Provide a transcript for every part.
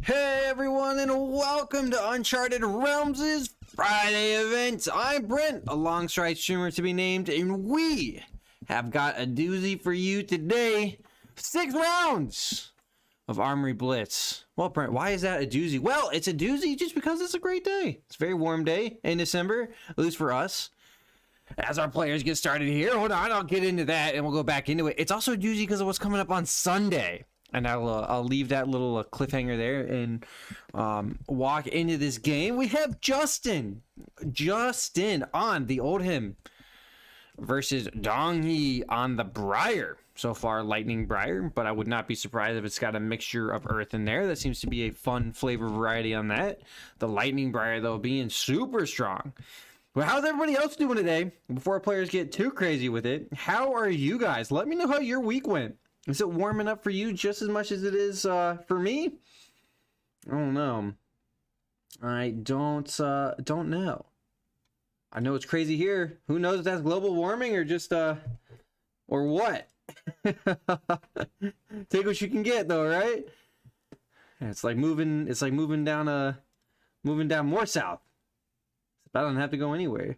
Hey everyone, and welcome to Uncharted Realms' Friday event. I'm Brent, a long-stride streamer to be named, and we have got a doozy for you today. 6 rounds of Armory Blitz. Well, Brent, why is that a doozy? Well, it's a doozy just because it's a great day. It's a very warm day in December, at least for us. As our players get started here, hold on, I'll get into that and we'll go back into it. It's also a doozy because of what's coming up on Sunday. And I'll leave that little cliffhanger there and walk into this game. We have Justin on the Oldham versus Donghee on the Briar. So far, Lightning Briar, but I would not be surprised if it's got a mixture of Earth in there. That seems to be a fun flavor variety on that. The Lightning Briar, though, being super strong. Well, how's everybody else doing today? Before our players get too crazy with it, how are you guys? Let me know how your week went. Is it warming up for you just as much as it is for me? I don't know. I don't know. I know it's crazy here. Who knows if that's global warming or just or what? Take what you can get though, right? It's like moving down more south. I don't have to go anywhere.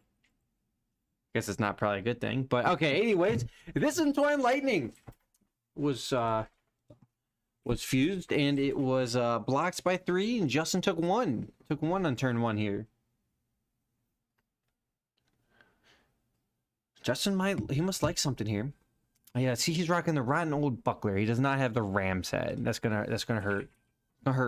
Guess it's not probably a good thing. But okay, anyways, this Entwined Lightning was fused and it was blocked by 3, and Justin took one on turn 1 here. Justin must like something here. Yeah, see, he's rocking the rotten old buckler. He does not have the ram's head. That's gonna hurt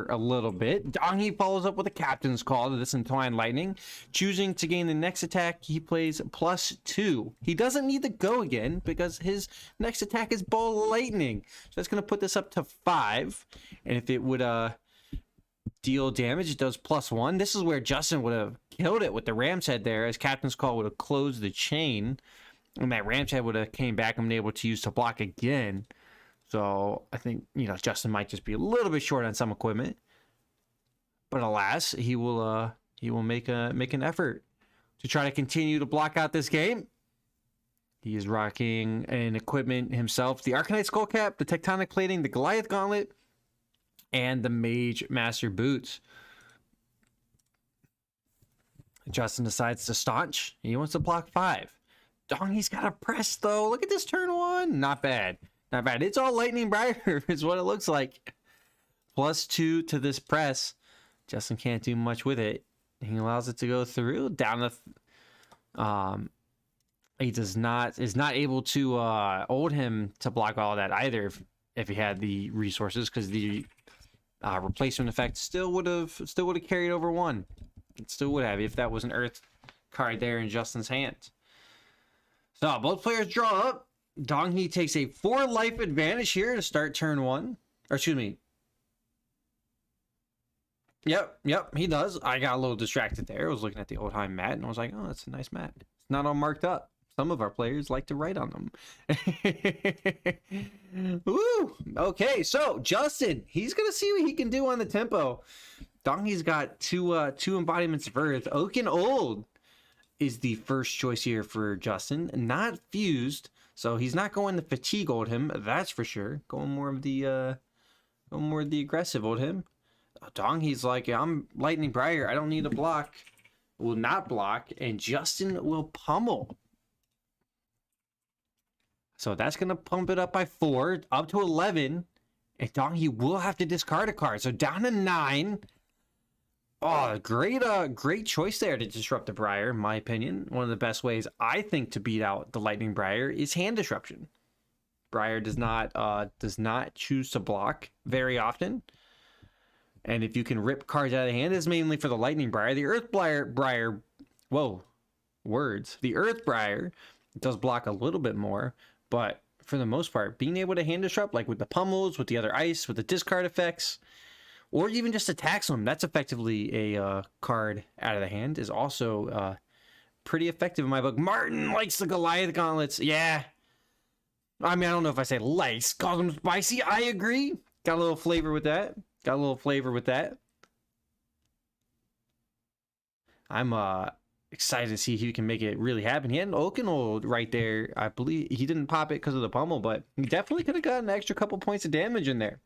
a little bit. Donghee follows up with a captain's call to this Entwined Lightning, choosing to gain the next attack. He plays +2. He doesn't need to go again because his next attack is Ball Lightning, so that's going to put this up to 5. And if it would deal damage, it does +1. This is where Justin would have killed it with the ram's head there, as captain's call would have closed the chain, and that ram's head would have came back and been able to use to block again. So I think, Justin might just be a little bit short on some equipment, but alas, he will make an effort to try to continue to block out this game. He is rocking an equipment himself: the Arcanite Skull Cap, the Tectonic Plating, the Goliath Gauntlet, and the Mage Master Boots. Justin decides to staunch. He wants to block 5. Donghee's got a press though. Look at this turn 1. Not bad. Not bad. It's all Lightning Briar is what it looks like. +2 to this press. Justin can't do much with it. He allows it to go through. Down the he is not able to Oldham to block all that either if he had the resources, because the replacement effect still would have carried over 1. It still would have if that was an Earth card there in Justin's hand. So both players draw up. Donghee takes a 4 life advantage here to start turn 1. Or excuse me. Yep, he does. I got a little distracted there. I was looking at the Oldham mat and I was like, oh, that's a nice mat. It's not all marked up. Some of our players like to write on them. Woo! Okay, so Justin, he's gonna see what he can do on the tempo. Donghee's got two embodiments of Earth. Oak and Old is the first choice here for Justin. Not fused. So he's not going the fatigue Oldham, that's for sure. Going more of the aggressive Oldham. Donghee's like, I'm Lightning Briar. I don't need a block. Will not block, and Justin will pummel. So that's gonna pump it up by 4, up to 11, and Donghee will have to discard a card. So down to 9. Oh, great choice there to disrupt the Briar, in my opinion. One of the best ways, I think, to beat out the Lightning Briar is hand disruption. Briar does not choose to block very often. And if you can rip cards out of the hand, it's mainly for the Lightning Briar. The Earth Briar, whoa, words. The Earth Briar does block a little bit more, but for the most part, being able to hand disrupt, like with the pummels, with the other ice, with the discard effects, or even just attacks them, that's effectively a card out of the hand, is also pretty effective in my book. Martin likes the Goliath Gauntlets. Yeah. I mean, I don't know if I say likes, calls them spicy. I agree. Got a little flavor with that. I'm excited to see if he can make it really happen. He had an Oakenold right there. I believe he didn't pop it because of the pummel, but he definitely could have got an extra couple points of damage in there.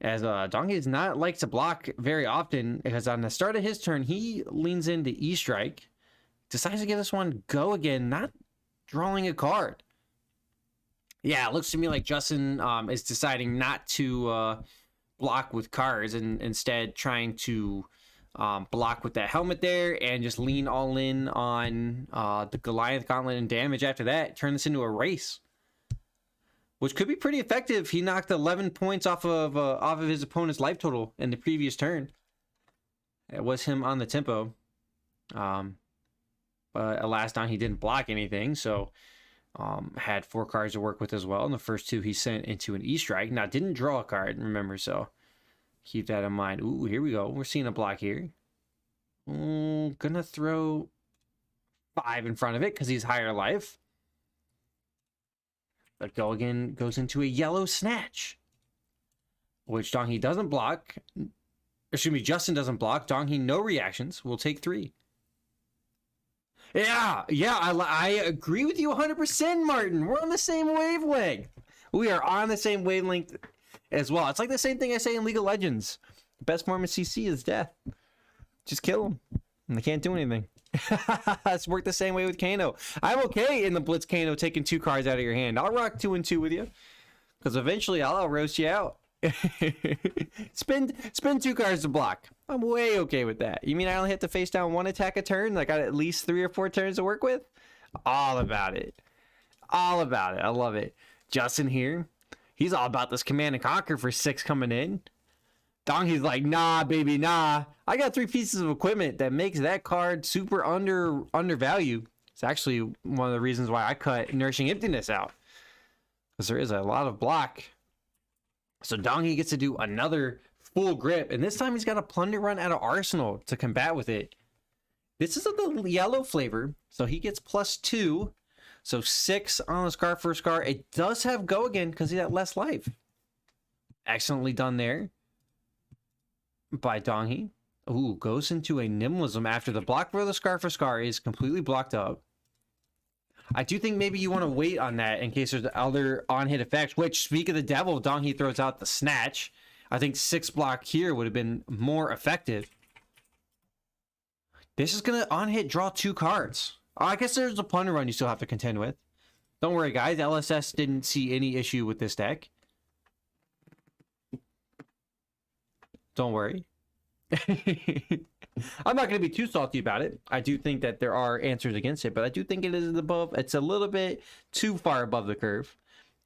as Donkey does not like to block very often, because on the start of his turn, he leans into E-Strike, decides to give this one go again, not drawing a card. Yeah, it looks to me like Justin is deciding not to block with cards and instead trying to block with that helmet there and just lean all in on the Goliath Gauntlet and damage after that. Turn this into a race, which could be pretty effective. He knocked 11 points off of his opponent's life total in the previous turn. It was him on the tempo. But last time he didn't block anything, so had 4 cards to work with as well. And the first 2 he sent into an E-Strike. Now, didn't draw a card, remember, so keep that in mind. Ooh, here we go. We're seeing a block here. Ooh, gonna throw 5 in front of it because he's higher life. But go again goes into a yellow snatch, which Donkey doesn't block. Excuse me, Justin doesn't block. Donkey, no reactions. We'll take 3. Yeah, I agree with you 100%, Martin. We're on the same wavelength. We are on the same wavelength as well. It's like the same thing I say in League of Legends. The best form of CC is death. Just kill them. And they can't do anything. It's worked the same way with Kano. I'm okay in the Blitz Kano taking 2 cards out of your hand. I'll rock 2 and 2 with you, because eventually I'll roast you out. spend 2 cards to block. I'm way okay with that. You mean I only have to face down 1 attack a turn? I got at least 3 or 4 turns to work with? All about it. All about it. I love it. Justin here, he's all about this command and conquer for 6 coming in. Donkey's like, nah, baby, nah. I got 3 pieces of equipment that makes that card super undervalued. It's actually one of the reasons why I cut Nourishing Emptiness out, because there is a lot of block. So Donkey gets to do another full grip, and this time he's got a Plunder Run out of Arsenal to combat with it. This is the yellow flavor, so he gets +2. So 6 on the Scar for Scar. It does have go again because he had less life. Excellently done there by Donkey. Ooh, goes into a Nimblism after the block for the Scar for Scar is completely blocked up. I do think maybe you want to wait on that in case there's other on-hit effects, which, speak of the devil, Donkey throws out the Snatch. I think 6 block here would have been more effective. This is going to on-hit draw 2 cards. I guess there's a Plunder Run you still have to contend with. Don't worry, guys. LSS didn't see any issue with this deck. Don't worry. I'm not going to be too salty about it. I do think that there are answers against it, but I do think it is above. It's a little bit too far above the curve.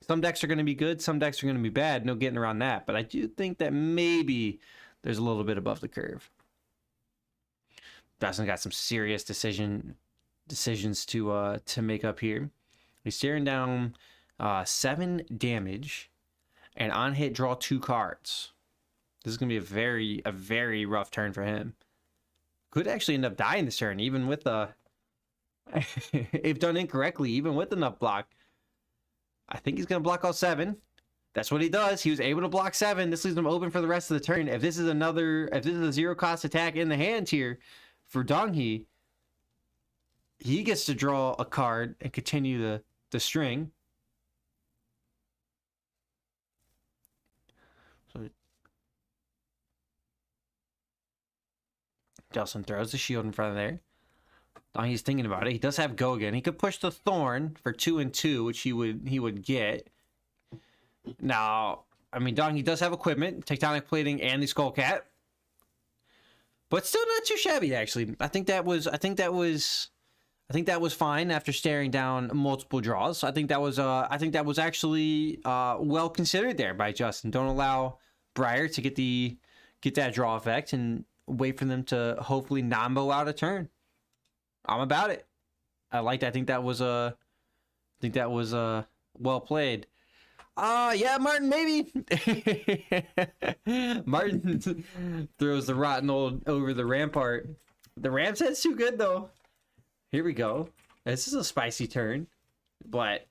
Some decks are going to be good. Some decks are going to be bad. No getting around that. But I do think that maybe there's a little bit above the curve. Dustin got some serious decisions to make up here. He's staring down 7 damage and on hit draw 2 cards. This is going to be a very rough turn for him. Could actually end up dying this turn, even with the... if done incorrectly, even with enough block. I think he's going to block all 7. That's what he does. He was able to block 7. This leaves him open for the rest of the turn. If this is a 0-cost attack in the hand here for Donkey, he gets to draw a card and continue the string. So Justin throws the shield in front of there. Donkey's thinking about it. He does have go again. He could push the Thorn for 2 and 2, which he would get. Now, I mean, Donkey does have equipment, Tectonic Plating and the Skull Cat, but still not too shabby. Actually, I think that was fine after staring down multiple draws. I think that was actually well considered there by Justin. Don't allow Briar to get that draw effect and wait for them to hopefully nombo out a turn. I'm about it. I like that. I think that was well played. Yeah, Martin, maybe. Martin throws the rotten old over the rampart. The Ram's head's too good though. Here we go. This is a spicy turn, but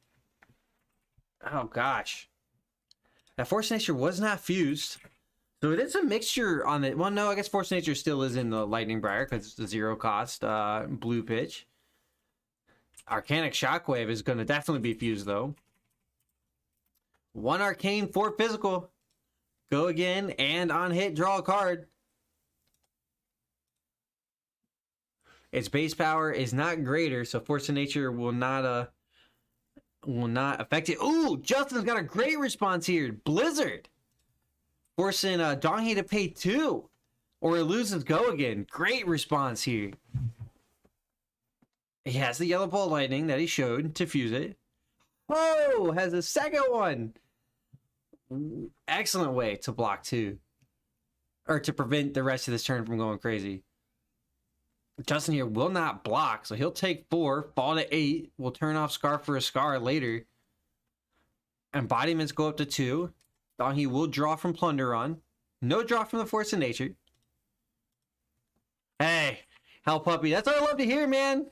oh gosh, that Force Nature was not fused. So it is a mixture on the... Well, no, I guess Force Nature still is in the Lightning Briar because it's the 0-cost blue pitch. Arcanic Shockwave is going to definitely be fused, though. 1 Arcane, 4 Physical. go again, and on hit, draw a card. Its base power is not greater, so Force of Nature will not affect it. Ooh, Justin's got a great response here. Blizzard. Forcing Donghi to pay 2. Or it loses go again. Great response here. He has the yellow ball lightning that he showed to fuse it. Oh, has a second one. Excellent way to block 2. Or to prevent the rest of this turn from going crazy. Justin here will not block, so he'll take 4, fall to 8. We'll turn off Scar for a Scar later. Embodiments go up to 2. Donghi will draw from Plunderon. No draw from the Force of Nature. Hey, Hell Puppy, that's what I love to hear, man.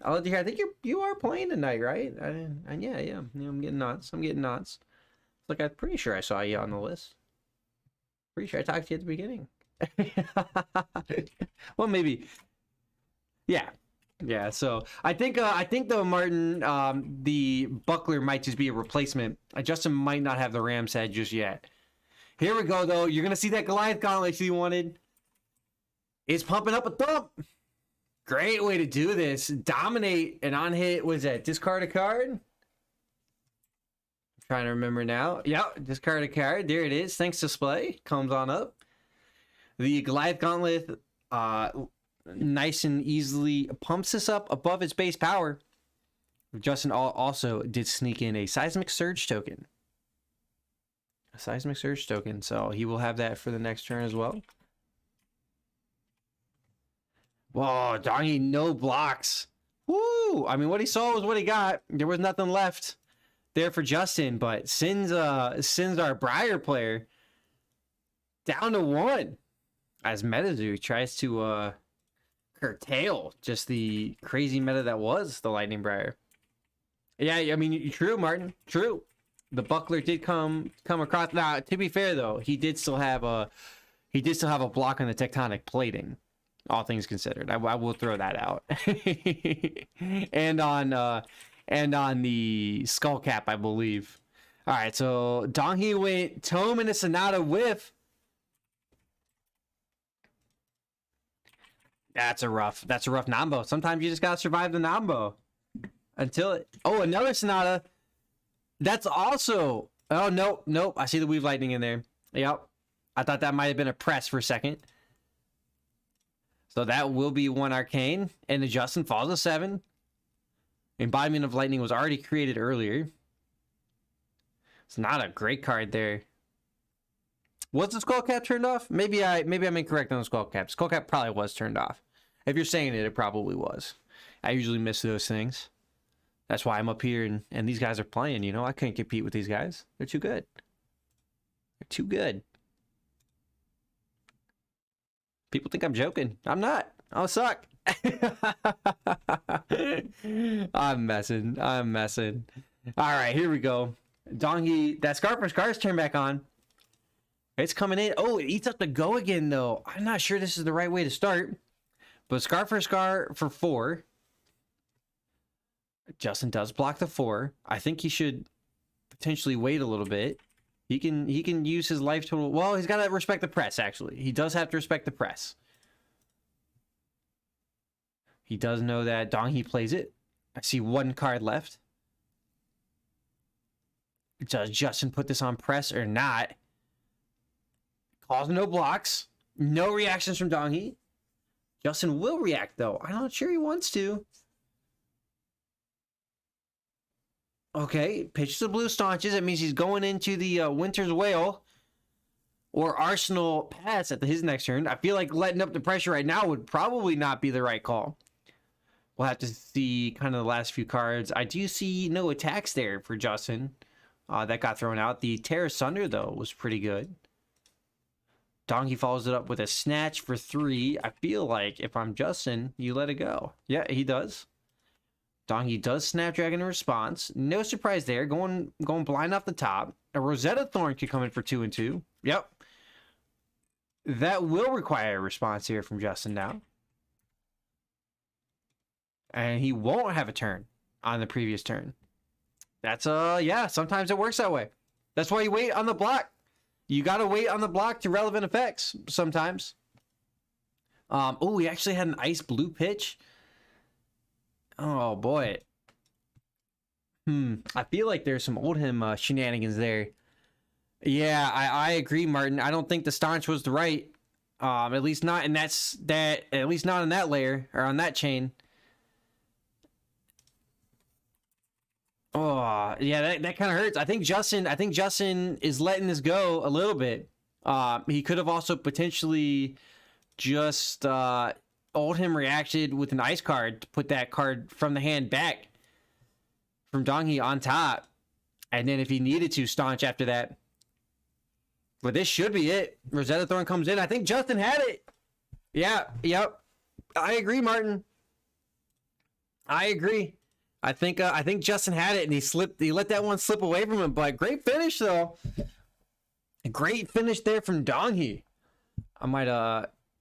I love to hear. I think you are playing tonight, right? Yeah, I'm getting nuts. Like, I'm pretty sure I saw you on the list. Pretty sure I talked to you at the beginning. Well, maybe. Yeah. So I think though, Martin, the buckler might just be a replacement. Justin might not have the Ram's head just yet. Here we go, though. You're gonna see that Goliath gauntlet you wanted. It's pumping up a thump. Great way to do this. Dominate and on hit. What is that? Discard a card. I'm trying to remember now. Yep, discard a card. There it is. Thanks display. Comes on up. The Goliath gauntlet. Nice and easily pumps this up above its base power. Justin also did sneak in a Seismic Surge token. So he will have that for the next turn as well. Whoa, Donghi, no blocks. Woo! I mean, what he saw was what he got. There was nothing left there for Justin, but sends our Briar player down to 1 as MetaZoo tries to curtail just the crazy meta that was the Lightning Briar. Yeah, I mean, true, Martin. True. The buckler did come across. Now, to be fair though, he did still have a block on the tectonic plating. All things considered, I will throw that out. and on the skull cap, I believe. All right, so Donghi went Tome and a Sonata whiff. That's a rough Nambo. Sometimes you just gotta survive the Nambo until it. Oh, another Sonata. That's also. Oh nope. I see the Weave Lightning in there. Yep. I thought that might have been a press for a second. So that will be 1 arcane, and the Justin falls to 7. Embodiment of Lightning was already created earlier. It's not a great card there. Was the skull cap turned off? Maybe I'm incorrect on the skull cap. Skull cap probably was turned off. If you're saying it probably was. I usually miss those things. That's why I'm up here and these guys are playing, you know. I couldn't compete with these guys. They're too good. They're too good. People think I'm joking. I'm not. I'll suck. I'm messing. All right, here we go. Donghi, that Scar for Scar's turned back on. It's coming in. Oh, it eats up the go again, though. I'm not sure this is the right way to start. But Scar for 4. Justin does block the 4. I think he should potentially wait a little bit. He can use his life total. Well, he's got to respect the press, actually. He does have to respect the press. He does know that Donghi plays it. I see 1 card left. Does Justin put this on press or not? Calls no blocks. No reactions from Donghi. Justin will react, though. I'm not sure he wants to. Okay, pitches the blue staunches. That means he's going into the Winter's Wail or Arsenal pass at his next turn. I feel like letting up the pressure right now would probably not be the right call. We'll have to see kind of the last few cards. I do see no attacks there for Justin. That got thrown out. The Terra Sunder, though, was pretty good. Donghi follows it up with a Snatch for 3. I feel like if I'm Justin, you let it go. Yeah, he does. Donghi does Snapdragon in response. No surprise there. Going blind off the top. A Rosetta Thorn could come in for 2 and 2. Yep. That will require a response here from Justin now. And he won't have a turn on the previous turn. That's yeah, sometimes it works that way. That's why you wait on the block. You got to wait on the block to relevant effects sometimes. Oh, we actually had an ice blue pitch. Oh boy. I feel like there's some Oldham shenanigans there. Yeah, I agree, Martin. I don't think the staunch was the right. At least not in at least not in that layer or on that chain. Oh, yeah, that kind of hurts. I think Justin is letting this go a little bit. He could have also potentially just Oldham reacted with an ice card to put that card from the hand back from Donghee on top. And then if he needed to, staunch after that. But this should be it. Rosetta Thorn comes in. I think Justin had it. Yeah, yep. I agree, Martin. I agree. I think Justin had it and he let that one slip away from him. But great finish though. Great finish there from Donghee. I might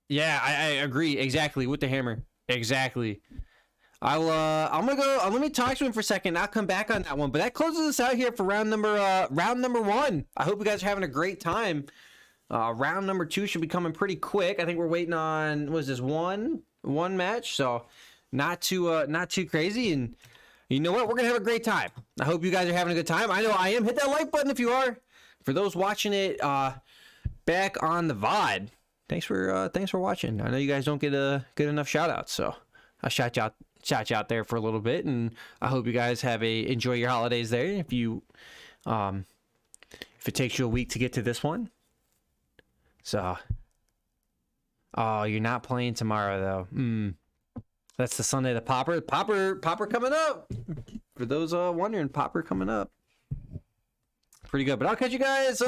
yeah, I agree exactly with the hammer. Exactly. I'm gonna go. Let me talk to him for a second. I'll come back on that one. But that closes us out here for round number 1. I hope you guys are having a great time. Round number 2 should be coming pretty quick. I think we're waiting on one match, so not too crazy. And you know what? We're gonna have a great time. I hope you guys are having a good time. I know I am. Hit that like button if you are. For those watching it back on the VOD, thanks for watching. I know you guys don't get good enough shout outs, so I'll shout you out there for a little bit, and I hope you guys enjoy your holidays there. If it takes you a week to get to this one. So oh, you're not playing tomorrow though. That's the Sunday the Popper coming up. For those wondering, Popper coming up. Pretty good. But I'll catch you guys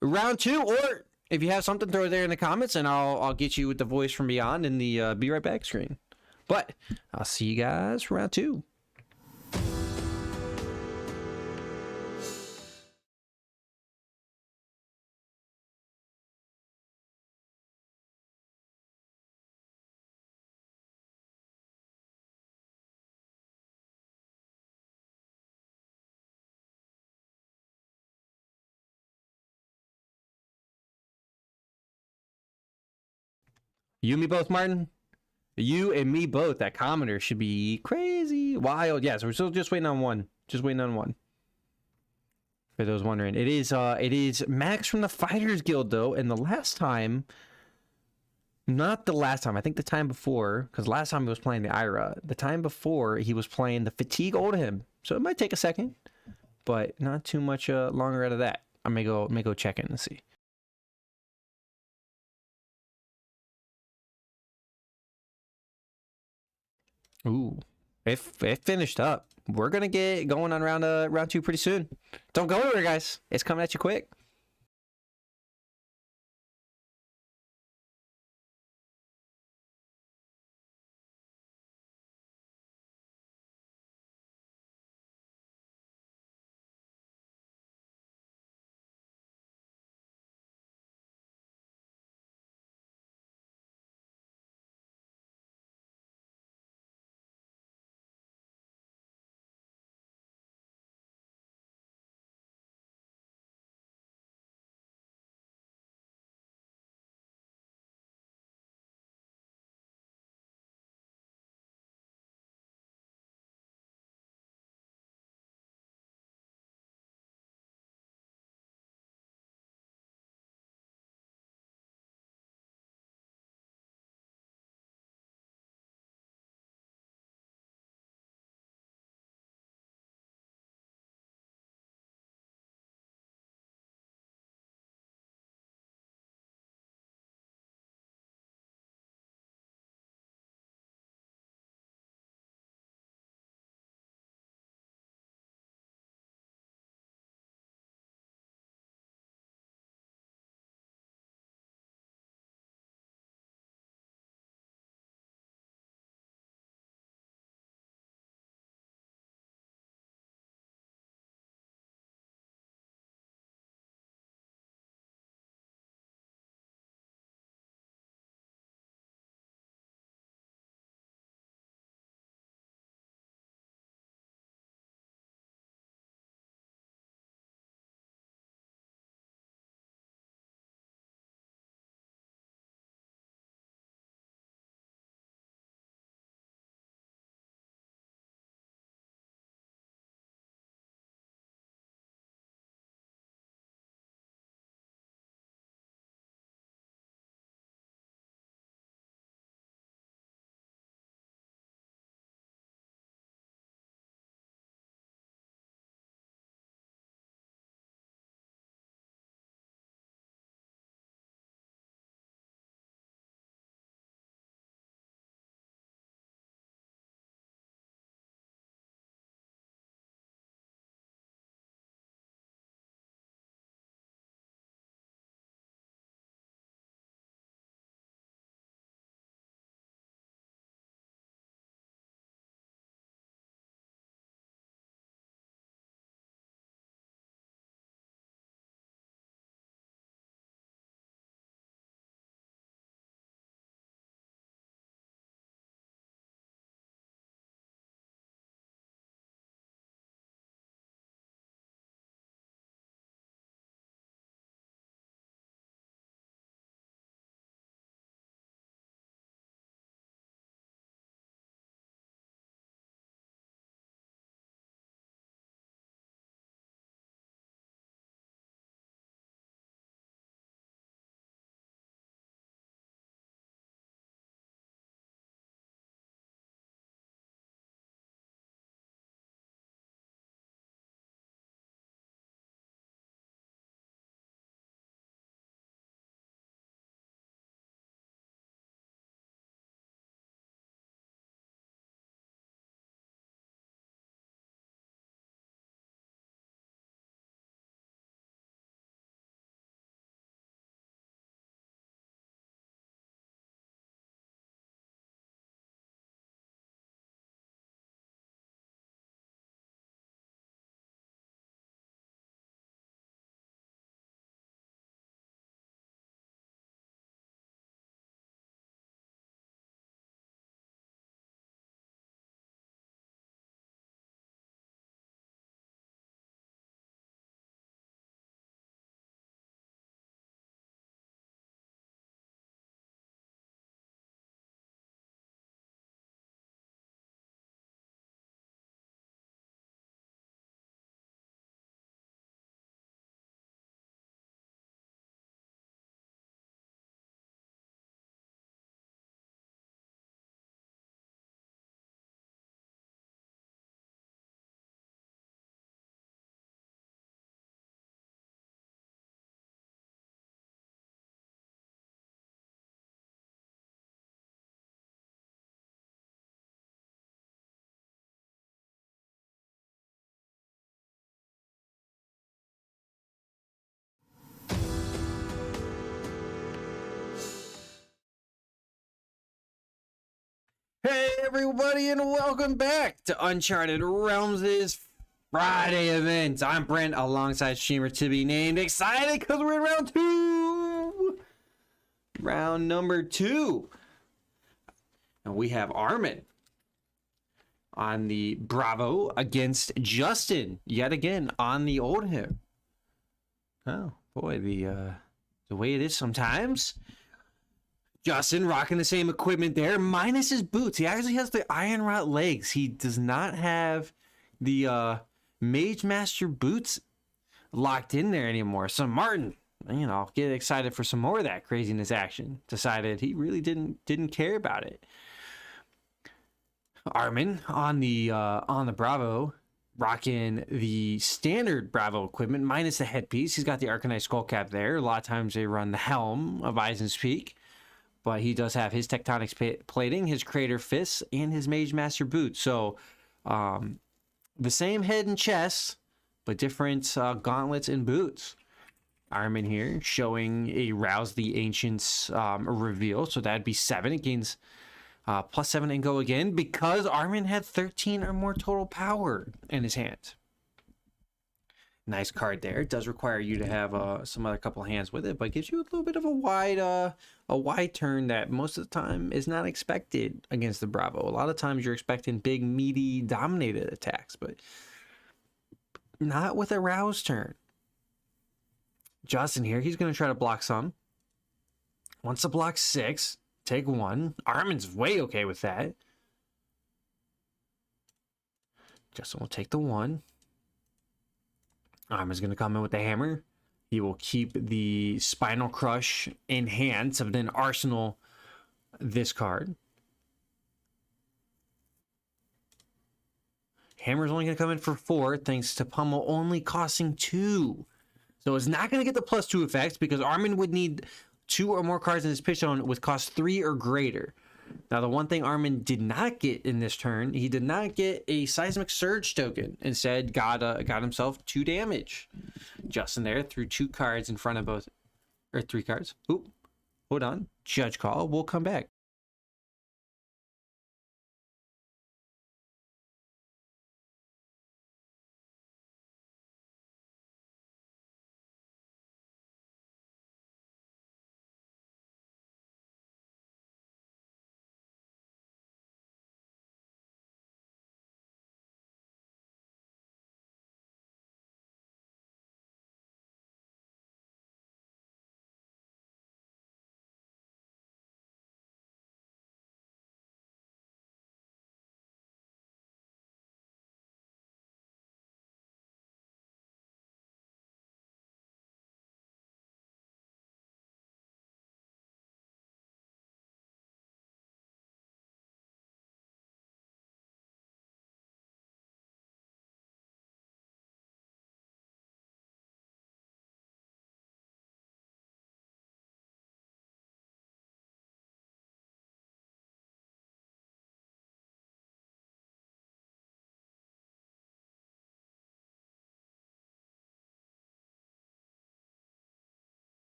round 2, or if you have something, throw it there in the comments and I'll get you with the voice from beyond in the be right back screen. But I'll see you guys for round 2. You and me both, Martin. You and me both. That commenter should be crazy, wild. Yes, we're still just waiting on one. Just waiting on one. For those wondering, it is Max from the Fighters Guild though. And the last time, not the last time, I think the time before, because last time he was playing the Ira. The time before he was playing the Fatigue Oldham. So it might take a second, but not too much longer out of that. I may go check in and see. Ooh, it finished up. We're gonna get going on round 2 pretty soon. Don't go anywhere, guys. It's coming at you quick. Hey everybody, and welcome back to Uncharted Realms' Friday event. I'm Brent alongside streamer to be named. Excited because we're in round 2. Round number 2. And we have Armin on the Bravo against Justin yet again on the old him. Oh boy, the way it is sometimes. Justin rocking the same equipment there, minus his boots. He actually has the iron rod legs. He does not have the Mage Master boots locked in there anymore. So Martin, get excited for some more of that craziness action. Decided he really didn't care about it. Armin on the Bravo, rocking the standard Bravo equipment minus the headpiece. He's got the Arcanite skull cap there. A lot of times they run the helm of Eisen's Peak. But he does have his Tectonic plating, his Crater Fists, and his Mage Master boots. So the same head and chest, but different gauntlets and boots. Armin here showing a Rouse the Ancients reveal. So that'd be 7. It gains +7 and go again because Armin had 13 or more total power in his hand. Nice card there. It does require you to have some other couple hands with it, but gives you a little bit of a wide turn that most of the time is not expected against the Bravo. A lot of times you're expecting big, meaty, dominated attacks, but not with a Rouse turn. Justin here, he's going to try to block some. Wants to block 6, take 1. Armin's way okay with that. Justin will take the 1. Armin's going to come in with the hammer. He will keep the Spinal Crush in hand, so then arsenal this card. Hammer's only going to come in for 4, thanks to Pummel only costing 2. So it's not going to get the +2 effects because Armin would need 2 or more cards in his pitch zone with cost 3 or greater. Now, the one thing Armin did not get in this turn, he did not get a Seismic Surge token. Instead, got himself 2 damage. Justin there threw 2 cards in front of both, or 3 cards. Oop, hold on. Judge call. We'll come back.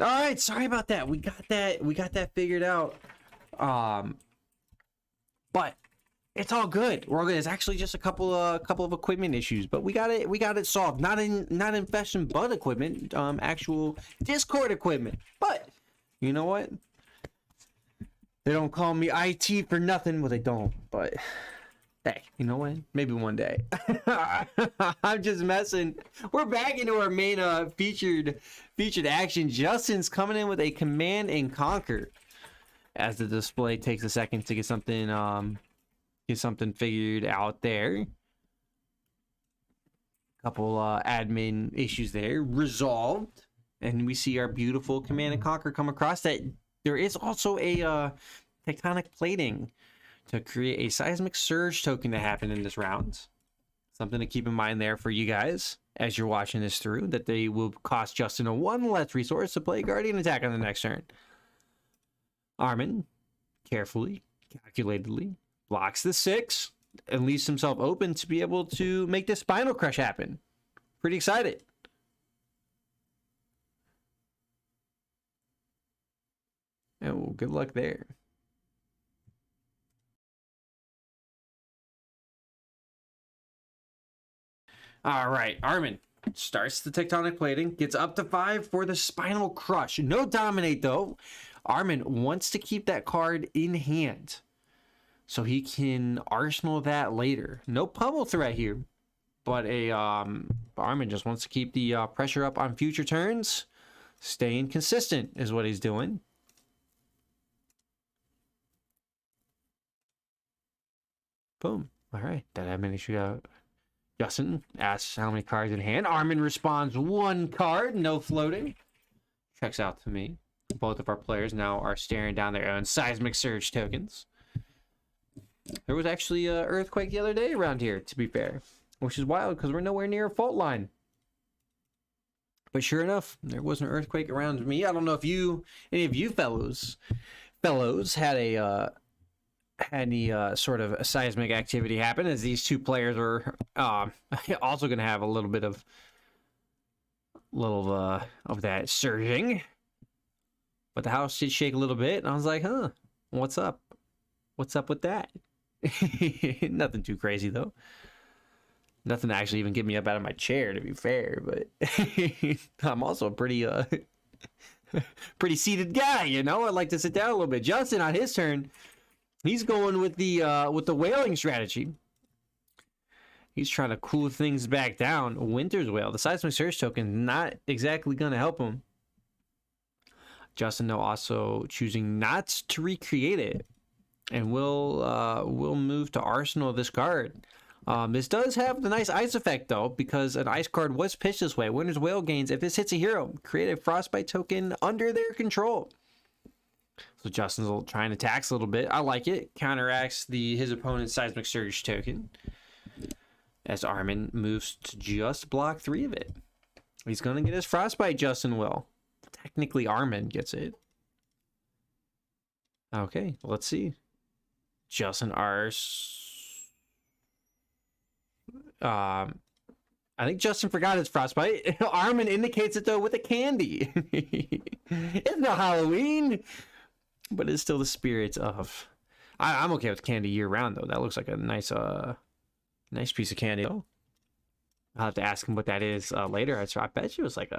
All right, sorry about that. We got that figured out. But It's all good. We're all good. It's actually just a couple of equipment issues, but we got it solved. Not in fashion, but equipment. Actual Discord equipment. But you know what? They don't call me IT for nothing. Well, they don't. But hey, you know what? Maybe one day. I'm just messing. We're back into our main featured action. Justin's coming in with a Command and Conquer as the display takes a second to get something figured out there. Couple admin issues there resolved, and we see our beautiful Command and Conquer come across. That there is also a tectonic plating to create a seismic surge token to happen in this round. Something to keep in mind there for you guys as you're watching this through, that they will cost Justin a 1 less resource to play Guardian Attack on the next turn. Armin carefully, calculatedly blocks the 6 and leaves himself open to be able to make this Spinal Crush happen. Pretty excited. Oh, good luck there. All right, Armin starts the tectonic plating, gets up to 5 for the Spinal Crush. No dominate though. Armin wants to keep that card in hand so he can arsenal that later. No pummel threat here, but Armin just wants to keep the pressure up on future turns. Staying consistent is what he's doing. Boom. All right, that admin issue got. Justin asks how many cards in hand. Armin responds 1 card, no floating. Checks out to me. Both of our players now are staring down their own seismic surge tokens. There was actually an earthquake the other day around here, to be fair, which is wild because we're nowhere near a fault line. But sure enough, there was an earthquake around me. I don't know if any of you fellows had any sort of seismic activity happen, as these two players are also going to have a little bit of that surging. But the house did shake a little bit, and I was like, huh, what's up? What's up with that? Nothing too crazy, though. Nothing to actually even get me up out of my chair, to be fair, but I'm also a pretty seated guy, you know? I like to sit down a little bit. Justin, on his turn, he's going with the whaling strategy. He's trying to cool things back down. Winter's Whale, the seismic surge token, not exactly going to help him. Justin, though, also choosing not to recreate it, and we'll move to arsenal this card. This does have the nice ice effect, though, because an ice card was pitched this way. Winter's Whale gains, if this hits a hero, create a frostbite token under their control. So Justin's trying to tax a little bit. I like it. Counteracts his opponent's seismic surge token, as Armin moves to just block 3 of it. He's going to get his frostbite, Justin will. Technically, Armin gets it. Okay, let's see. Justin I think Justin forgot his frostbite. Armin indicates it, though, with a candy. It's not Halloween, but it's still the spirit of... I'm okay with candy year-round, though. That looks like a nice piece of candy. I'll have to ask him what that is later. I bet you it was like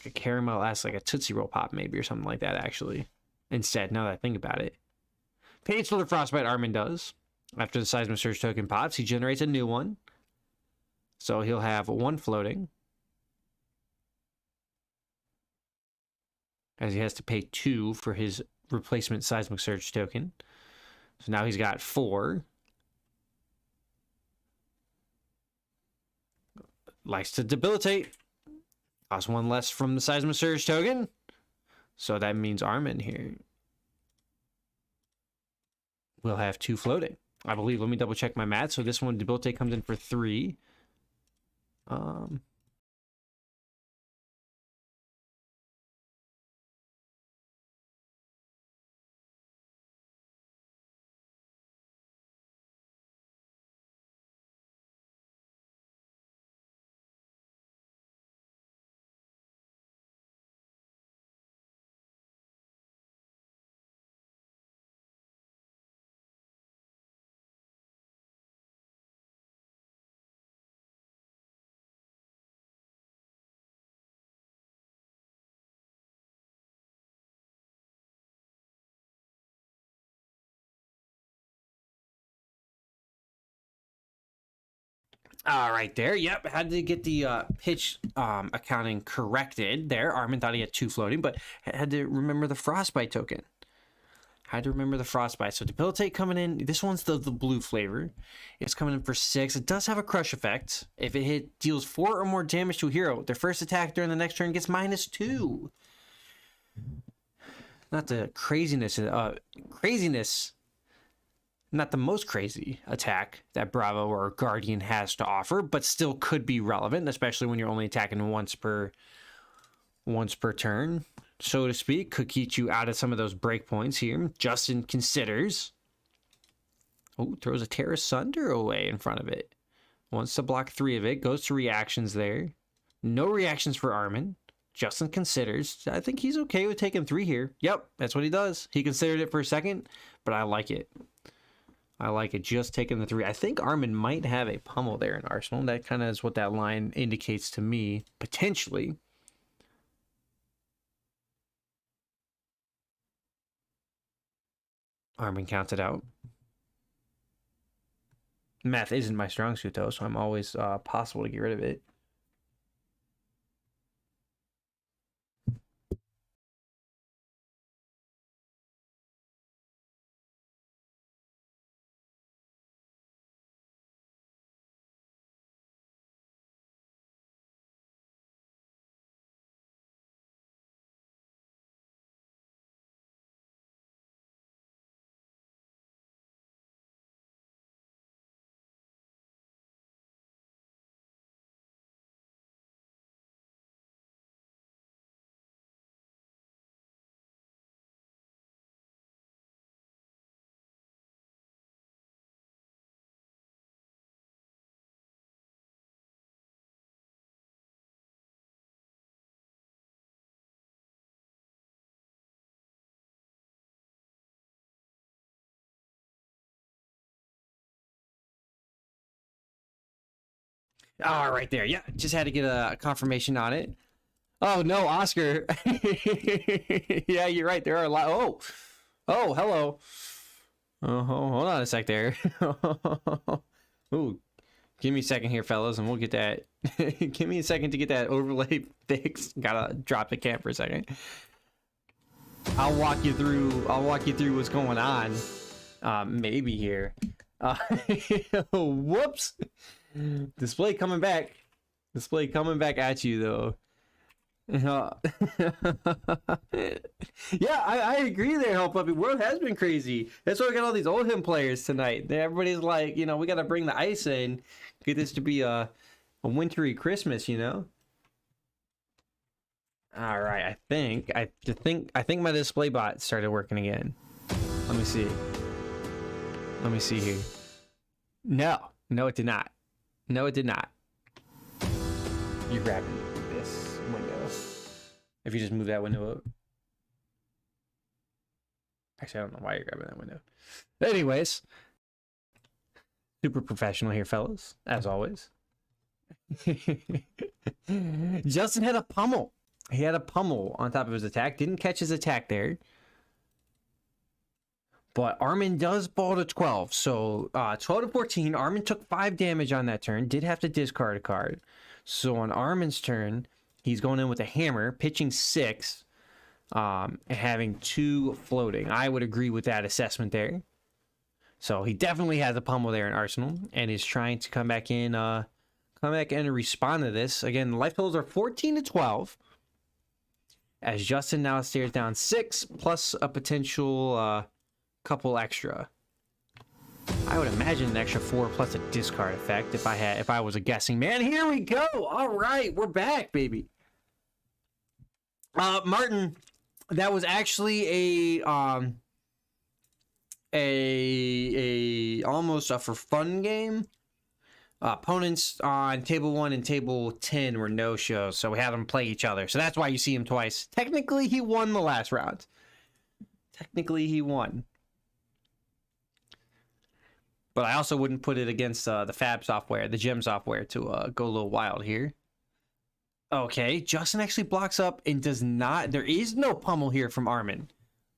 a caramel, like a Tootsie Roll Pop, maybe, or something like that, actually. Instead, now that I think about it. Pays for the frostbite, Armin does. After the seismic surge token pops, he generates a new one. So he'll have 1 floating, as he has to pay 2 for his replacement seismic surge token. So now he's got 4. Likes to debilitate. Costs 1 less from the seismic surge token. So that means Armin here will have 2 floating, I believe. Let me double check my math. So this one, debilitate, comes in for 3. All right, there. Yep, had to get the pitch accounting corrected there. Armin thought he had 2 floating, but had to remember the frostbite token. Had to remember the frostbite. So debilitate coming in. This one's the blue flavor. It's coming in for 6. It does have a crush effect. If it deals 4 or more damage to a hero, their first attack during the next turn gets -2. Not the craziness. Not the most crazy attack that Bravo or Guardian has to offer, but still could be relevant, especially when you're only attacking once per turn, so to speak. Could keep you out of some of those breakpoints here. Justin considers. Oh, throws a Terra Sunder away in front of it. Wants to block 3 of it. Goes to reactions there. No reactions for Armin. Justin considers. I think he's okay with taking 3 here. Yep, that's what he does. He considered it for a second, but I like it. I like it, just taking the 3. I think Armin might have a pummel there in Arsenal. That kind of is what that line indicates to me, potentially. Armin counts it out. Math isn't my strong suit, though, so I'm always possible to get rid of it. Oh, right there. Yeah, just had to get a confirmation on it. Oh, no, Oscar. Yeah, you're right. There are a lot. Oh, hello. Oh, hold on a sec there. Ooh, give me a second here, fellas, and we'll get that. Give me a second to get that overlay fixed. Gotta drop the cam for a second. I'll walk you through what's going on. Maybe here. Whoops. Display coming back at you, though. Yeah, I agree there, Help Puppy. World has been crazy. That's why we got all these old him players tonight. Everybody's like, we got to bring the ice in, get this to be a wintry Christmas, All right, I think my display bot started working again. Let me see here. No, it did not. No, it did not. You're grabbing this window. If you just move that window up. Actually, I don't know why you're grabbing that window. Anyways. Super professional here, fellas. As always. Justin had a pummel. He had a pummel on top of his attack. Didn't catch his attack there. But Armin does ball to 12. So 12 to 14. Armin took 5 damage on that turn. Did have to discard a card. So on Armin's turn, he's going in with a hammer, pitching 6, and having 2 floating. I would agree with that assessment there. So he definitely has a pummel there in Arsenal and is trying to come back in and respond to this. Again, the life totals are 14 to 12. As Justin now stares down 6 plus a potential couple extra. I would imagine an extra 4 plus a discard effect if I was a guessing man. Here we go. All right, we're back, baby. Martin, that was actually a almost a for fun game. Opponents on table 1 and table 10 were no shows, so we had them play each other. So that's why you see him twice. Technically, he won the last round. Technically, he won. But I also wouldn't put it against the Fab software, the gem software, to go a little wild here. Okay, Justin actually blocks up and does not... There is no pummel here from Armin.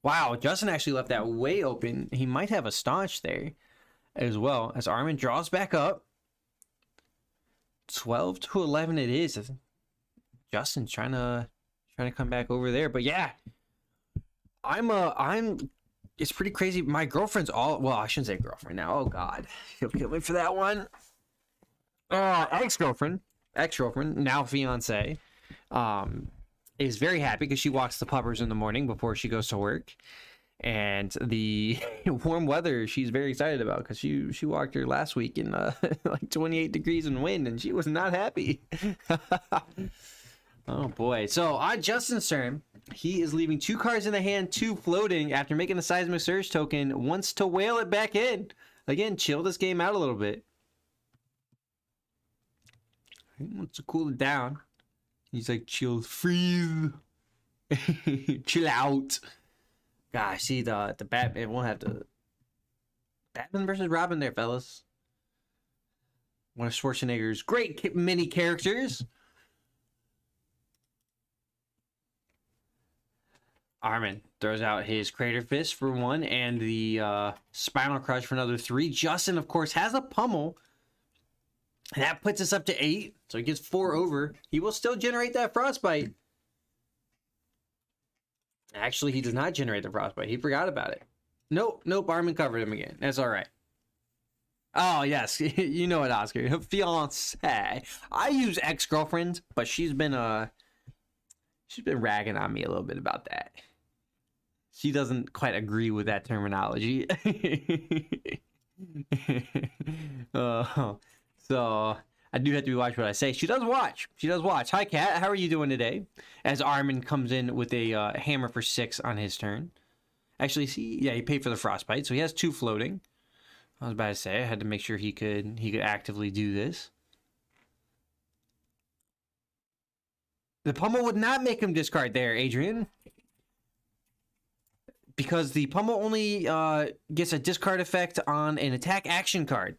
Wow, Justin actually left that way open. He might have a staunch there as well, as Armin draws back up. 12 to 11 it is. I think Justin's trying to come back over there. But yeah, it's pretty crazy. My girlfriend's well, I shouldn't say girlfriend now. Oh God, he'll kill me for that one. Ex-girlfriend, now fiance, is very happy because she walks the puppers in the morning before she goes to work. And the warm weather she's very excited about because she walked her last week in like 28 degrees and wind, and she was not happy. Oh boy. So on Justin's turn, he is leaving 2 cards in the hand, 2 floating. After making a seismic surge token, wants to whale it back in. Again, chill this game out a little bit. He wants to cool it down. He's like, chill, freeze. Chill out. Gosh, see the Batman. We'll have to Batman versus Robin there, fellas. One of Schwarzenegger's great mini characters. Armin throws out his Crater Fist for 1 and the Spinal Crush for another 3. Justin, of course, has a Pummel. And that puts us up to 8. So he gets 4 over. He will still generate that Frostbite. Actually, he does not generate the Frostbite. He forgot about it. Nope. Armin covered him again. That's all right. Oh, yes. You know it, Oscar. Fiance. I use ex-girlfriend, but she's been ragging on me a little bit about that. She doesn't quite agree with that terminology. So I do have to watch what I say. She does watch. Hi, Kat. How are you doing today? As Armin comes in with a hammer for 6 on his turn. Actually, see, yeah, he paid for the Frostbite, so he has 2 floating. I was about to say I had to make sure he could actively do this. The Pummel would not make him discard there, Adrian. Because the Pummel only gets a discard effect on an attack action card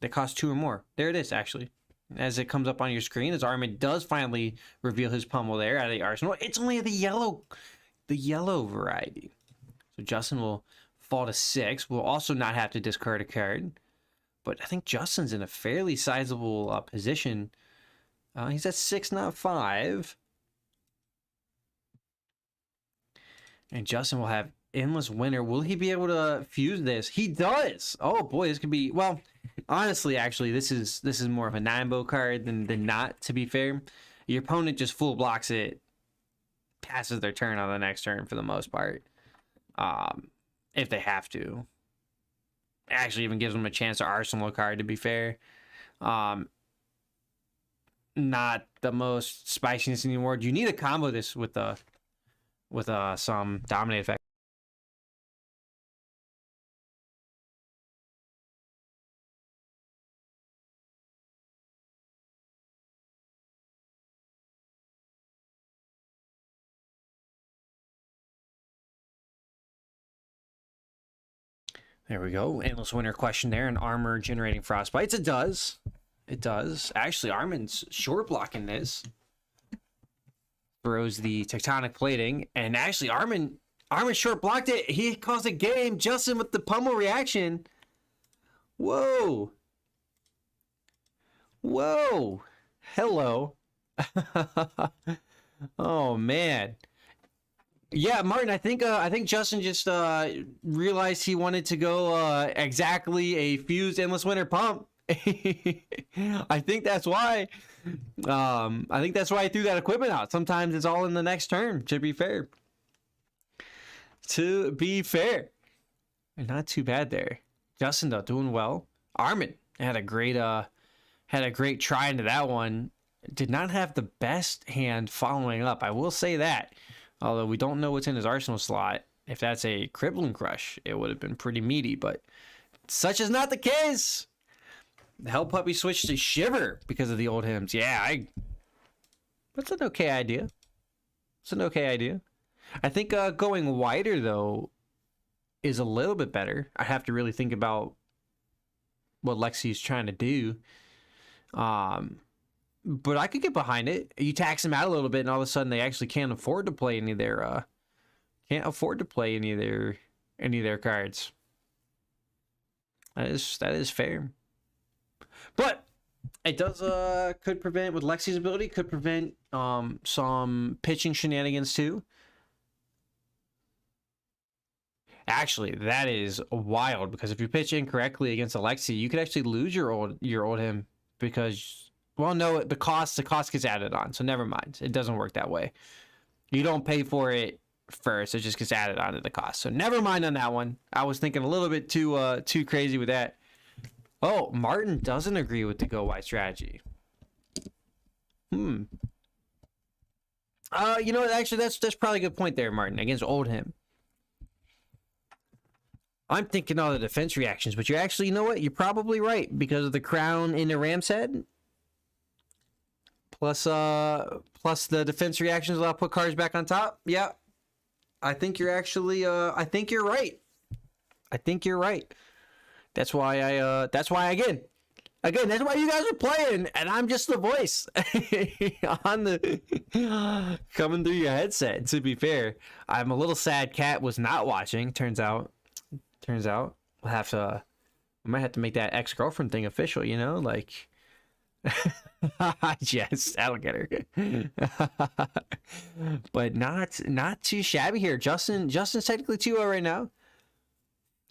that costs 2 or more. There it is, actually. As it comes up on your screen, as Armin does finally reveal his Pummel there out of the arsenal. It's only the yellow variety. So Justin will fall to 6. We'll also not have to discard a card. But I think Justin's in a fairly sizable position. He's at 6, not 5. And Justin will have Endless Winter. Will he be able to fuse this? He does! Oh boy, this could be... Well, honestly, actually, this is more of a 9-bow card than not, to be fair. Your opponent just full blocks it, passes their turn on the next turn for the most part. If they have to. Actually even gives them a chance to arsenal a card, to be fair. Not the most spiciness in the award. You need to combo this with some dominate effect. There we go. Endless Winter question there. And armor generating Frostbites. It does. It does. Actually, Armin's short blocking this. Throws the Tectonic Plating. And actually, Armin short blocked it. He caused a game. Justin with the Pummel reaction. Whoa. Whoa. Hello. Oh, man. Yeah, Martin, I think Justin just realized he wanted to go exactly a fused Endless Winter pump. I think that's why. I think that's why I threw that equipment out. Sometimes it's all in the next turn, to be fair. To be fair. And not too bad there. Justin, though, doing well. Armin had a great try into that one. Did not have the best hand following up. I will say that. Although we don't know what's in his arsenal slot. If that's a Crippling Crush, it would have been pretty meaty, but such is not the case. The Hell Puppy switched to Shiver because of the old hymns. Yeah, that's an okay idea. It's an okay idea. I think going wider, though, is a little bit better. I have to really think about what Lexi's trying to do. But I could get behind it. You tax them out a little bit, and all of a sudden they actually can't afford to play any of their cards. That is fair. But It does could prevent, with Lexi's ability, could prevent some pitching shenanigans too. Actually, that is wild, because if you pitch incorrectly against Alexi, you could actually lose your old him, because, well, no, the cost gets added on, so never mind. It doesn't work that way. You don't pay for it first; it just gets added onto the cost. So never mind on that one. I was thinking a little bit too crazy with that. Oh, Martin doesn't agree with the go wide strategy. You know what? Actually, that's probably a good point there, Martin, against Oldham. I'm thinking all the defense reactions, but you're actually, you know what? You're probably right, because of the crown in the Ram's head. Plus the defense reactions allow put cards back on top. Yeah. I think you're actually I think you're right. I think you're right. That's why that's why that's why you guys are playing and I'm just the voice on the coming through your headset. To be fair, I'm a little sad Kat was not watching, turns out. We'll have to, we might have to make that ex-girlfriend thing official, you know, like yes, that'll get her. But not too shabby here. Justin's technically 2-0 right now.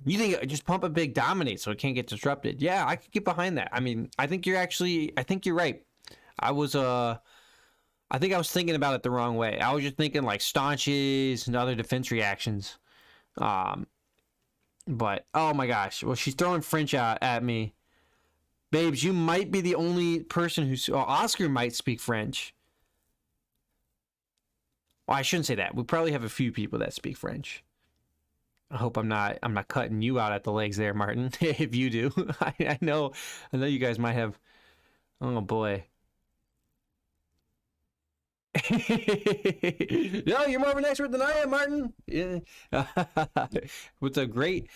You think just pump a big dominate so it can't get disrupted? Yeah, I could get behind that. I mean, I think you're right. I think I was thinking about it the wrong way. I was just thinking like staunches and other defense reactions. But oh my gosh, well, she's throwing French out at me. Babes, you might be the only person who's... Oh, Oscar might speak French. Well, I shouldn't say that. We probably have a few people that speak French. I hope I'm not cutting you out at the legs there, Martin. If you do. I know you guys might have... Oh, boy. No, you're more of an expert than I am, Martin. Yeah. with the great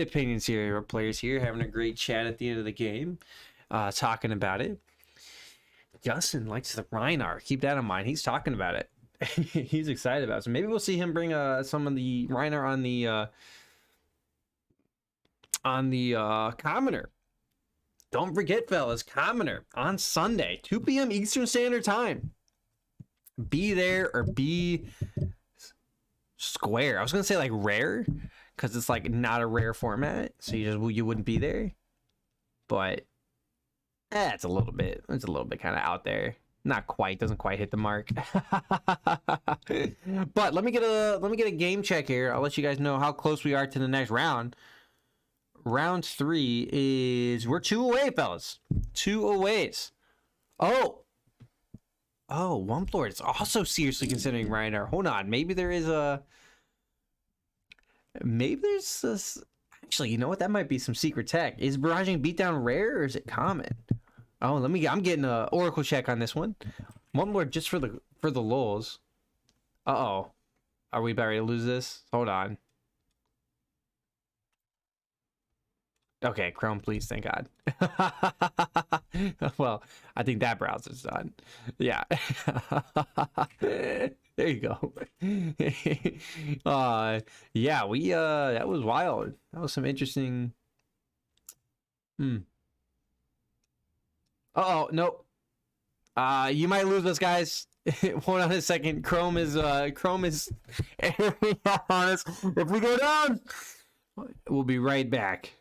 opinions here, our players here having a great chat at the end of the game, talking about it. Justin likes the Reinar. Keep that in mind. He's talking about it. He's excited about it. So maybe we'll see him bring some of the Reinar on the Commoner. Don't forget, fellas, Commoner on Sunday, 2 p.m. Eastern Standard Time. Be there or be square. I was gonna say like rare, because it's like not a rare format, so you wouldn't be there. But it's a little bit kind of out there. Not quite, doesn't quite hit the mark. But let me get a game check here. I'll let you guys know how close we are to the next round. Round 3 is, we're 2 away, fellas. 2 aways. Oh, Wumplord is also seriously considering Reinar. Hold on, maybe there's this. Actually, you know what? That might be some secret tech. Is Barraging Beatdown rare or is it common? Oh, I'm getting a Oracle check on this one. Wumplord just for the lulz. Uh-oh. Are we about ready to lose this? Hold on. Okay, Chrome, please, thank God. Well, I think that browser's done. Yeah. There you go. Yeah, we that was wild. That was some interesting. Uh-oh, nope. You might lose us, guys. Hold on a second. Chrome is airing on us. If we go down, we'll be right back.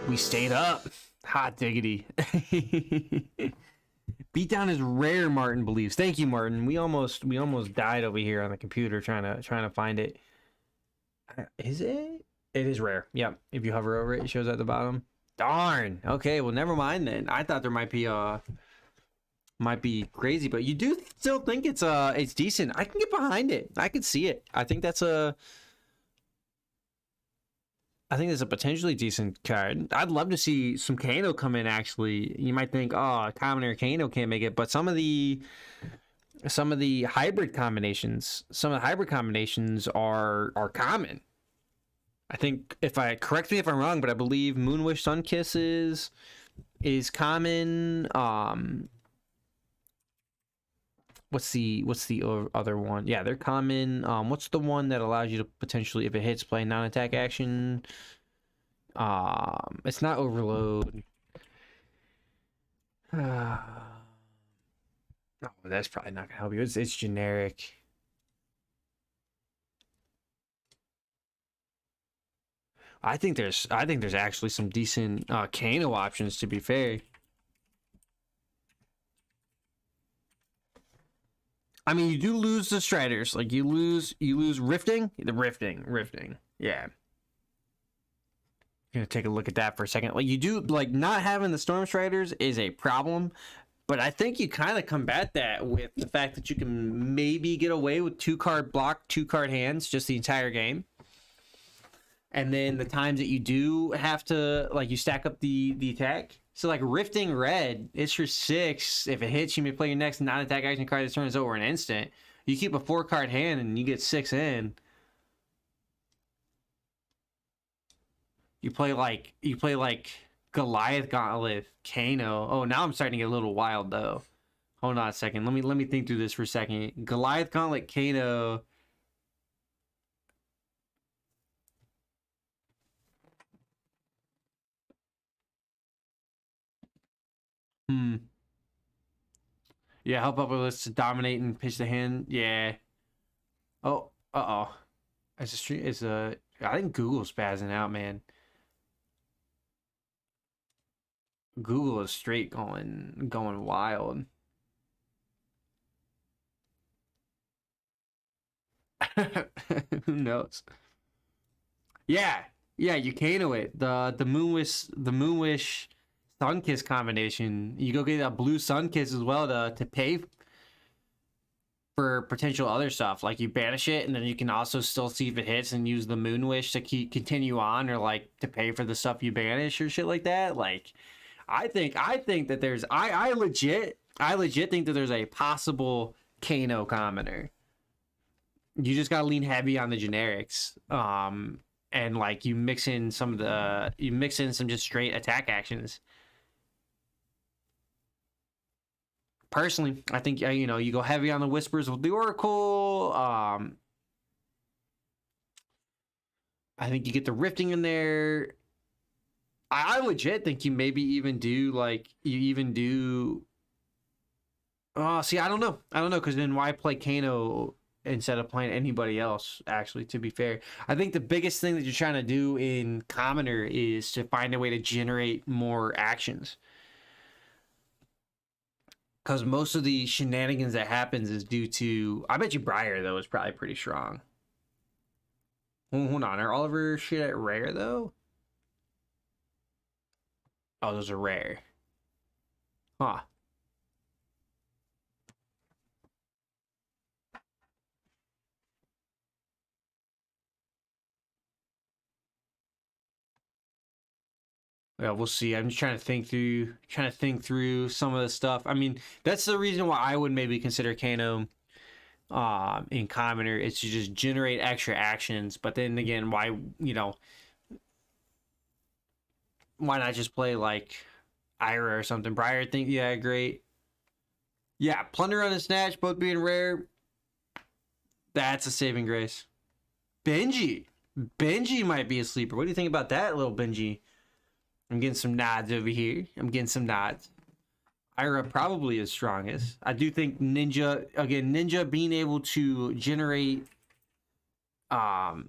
We stayed up. Hot diggity. Beatdown is rare, Martin believes. Thank you, Martin. We almost died over here on the computer trying to find it. Is it? It is rare. Yep. If you hover over it, it shows at the bottom. Darn. Okay, well never mind then. I thought there might be crazy, but you do still think it's decent. I can get behind it. I can see it. I think that's a potentially decent card. I'd love to see some Kano come in, actually. You might think, oh, Commoner Kano can't make it, but some of the hybrid combinations, are common. I think, correct me if I'm wrong, but I believe Moonwish Sunkiss is common. What's the other one? Yeah, they're common. What's the one that allows you to potentially, if it hits, play non-attack action? It's not Overload. Oh, that's probably not gonna help you. It's generic. I think there's actually some decent Kano options, to be fair. I mean, you do lose the Striders. Like, you lose Rifting. The Rifting. Yeah. I'm gonna take a look at that for a second. Like, you do, like, not having the Storm Striders is a problem, but I think you kind of combat that with the fact that you can maybe get away with 2-card block, 2-card hands just the entire game. And then the times that you do have to, like, you stack up the attack. So, like, Rifting Red, it's for 6. If it hits, you may play your next non-attack action card that turns over an instant. You keep a 4-card hand and you get 6 in. You play like Goliath Gauntlet, Kano. Oh, now I'm starting to get a little wild, though. Hold on a second. Let me think through this for a second. Goliath Gauntlet, Kano. Yeah, help up with us to dominate and pitch the hand. Yeah. Oh, uh-oh. I think Google's spazzing out, man. Google is straight going wild. Who knows? Yeah, you Kano it. The Moonwish Sunkiss combination. You go get a blue Sunkiss as well to pay for potential other stuff. Like, you banish it, and then you can also still see if it hits and use the Moonwish to continue on, or like to pay for the stuff you banish or shit like that. Like, I think that there's I legit think that there's a possible Kano commoner. You just gotta lean heavy on the generics. And like you mix in some just straight attack actions. Personally, I think you go heavy on the Whispers with the Oracle. I think you get the Rifting in there. I legit think you maybe even do oh, see, I don't know, because then why play Kano instead of playing anybody else? Actually, to be fair, I think the biggest thing that you're trying to do in Commoner is to find a way to generate more actions, because most of the shenanigans that happens is due to, I bet you Briar, though, is probably pretty strong. Hold on, are Oliver shit at rare, though? Oh, those are rare. Huh. Yeah, we'll see. I'm just trying to think through some of the stuff. I mean, that's the reason why I would maybe consider Kano in Commoner, is to just generate extra actions. But then again, why not just play like Ira or something? Briar, think, yeah, great. Yeah, Plunder on and Snatch, both being rare. That's a saving grace. Benji might be a sleeper. What do you think about that, little Benji? I'm getting some nods over here. Ira probably is strongest. I do think Ninja being able to generate oh,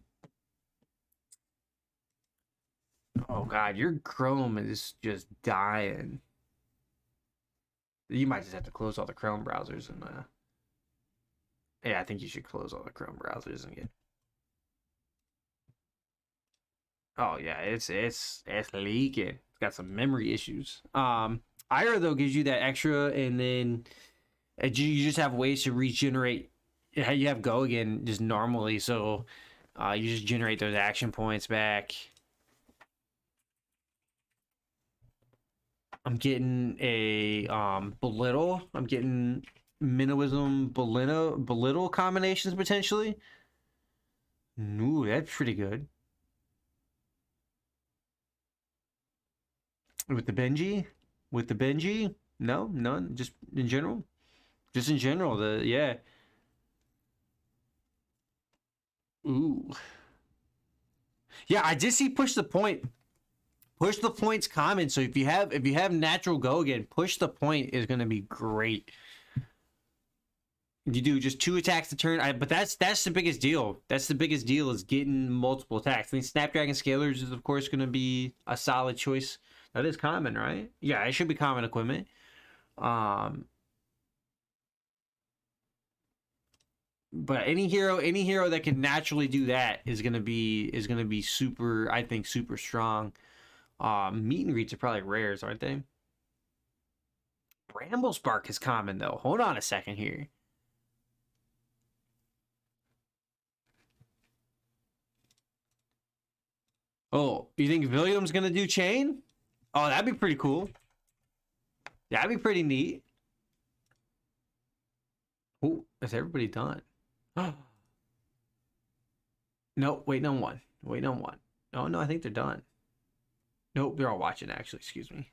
God, your Chrome is just dying. You might just have to close all the Chrome browsers and yeah, I think you should close all the Chrome browsers and get. Oh yeah, it's leaking. It's got some memory issues. Ira though gives you that extra, and then you just have ways to regenerate. You have go again just normally, so you just generate those action points back. I'm getting a belittle. I'm getting minimalism belittle combinations potentially. Ooh, that's pretty good. With the Benji, no, none. Just in general. Just in general, yeah. Ooh. Yeah, I did see push the point. Push the point's common. So if you have natural go again, push the point is gonna be great. You do just 2 attacks a turn. But that's the biggest deal. That's the biggest deal is getting multiple attacks. I mean, Snapdragon Scalers is of course gonna be a solid choice. That is common, right? Yeah, it should be common equipment. But any hero that can naturally do that is gonna be super, I think, super strong. Meet and greets are probably rares, aren't they? Bramble Spark is common though. Hold on a second here. Oh, you think William's gonna do chain? Oh, that'd be pretty cool. That'd be pretty neat. Oh, is everybody done? No, wait, no one. Wait, no one. Oh no, I think they're done. Nope, they're all watching actually, excuse me.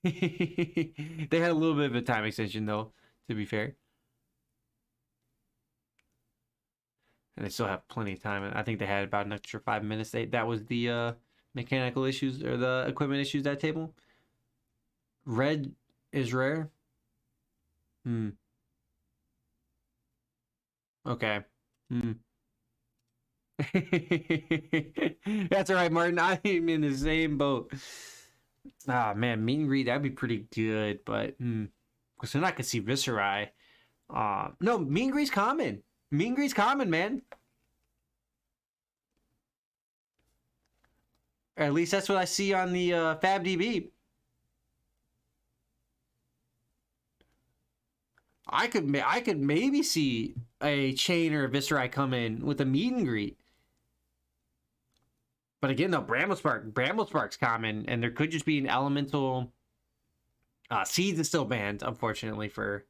They had a little bit of a time extension though, to be fair. And they still have plenty of time. I think they had about an extra 5 minutes. That was the mechanical issues or the equipment issues that table. Red is rare. Okay. That's all right, Martin. I'm in the same boat. Ah, man, meet and greet, that'd be pretty good, but because then I could see Viscerai. No, meet and greet's common. Meet and greet's common, man. Or at least that's what I see on the FabDB. I could maybe see a chain or a Viscerai come in with a meet and greet. But again, though, Bramble Spark's common, and there could just be an elemental. Seeds is still banned, unfortunately. For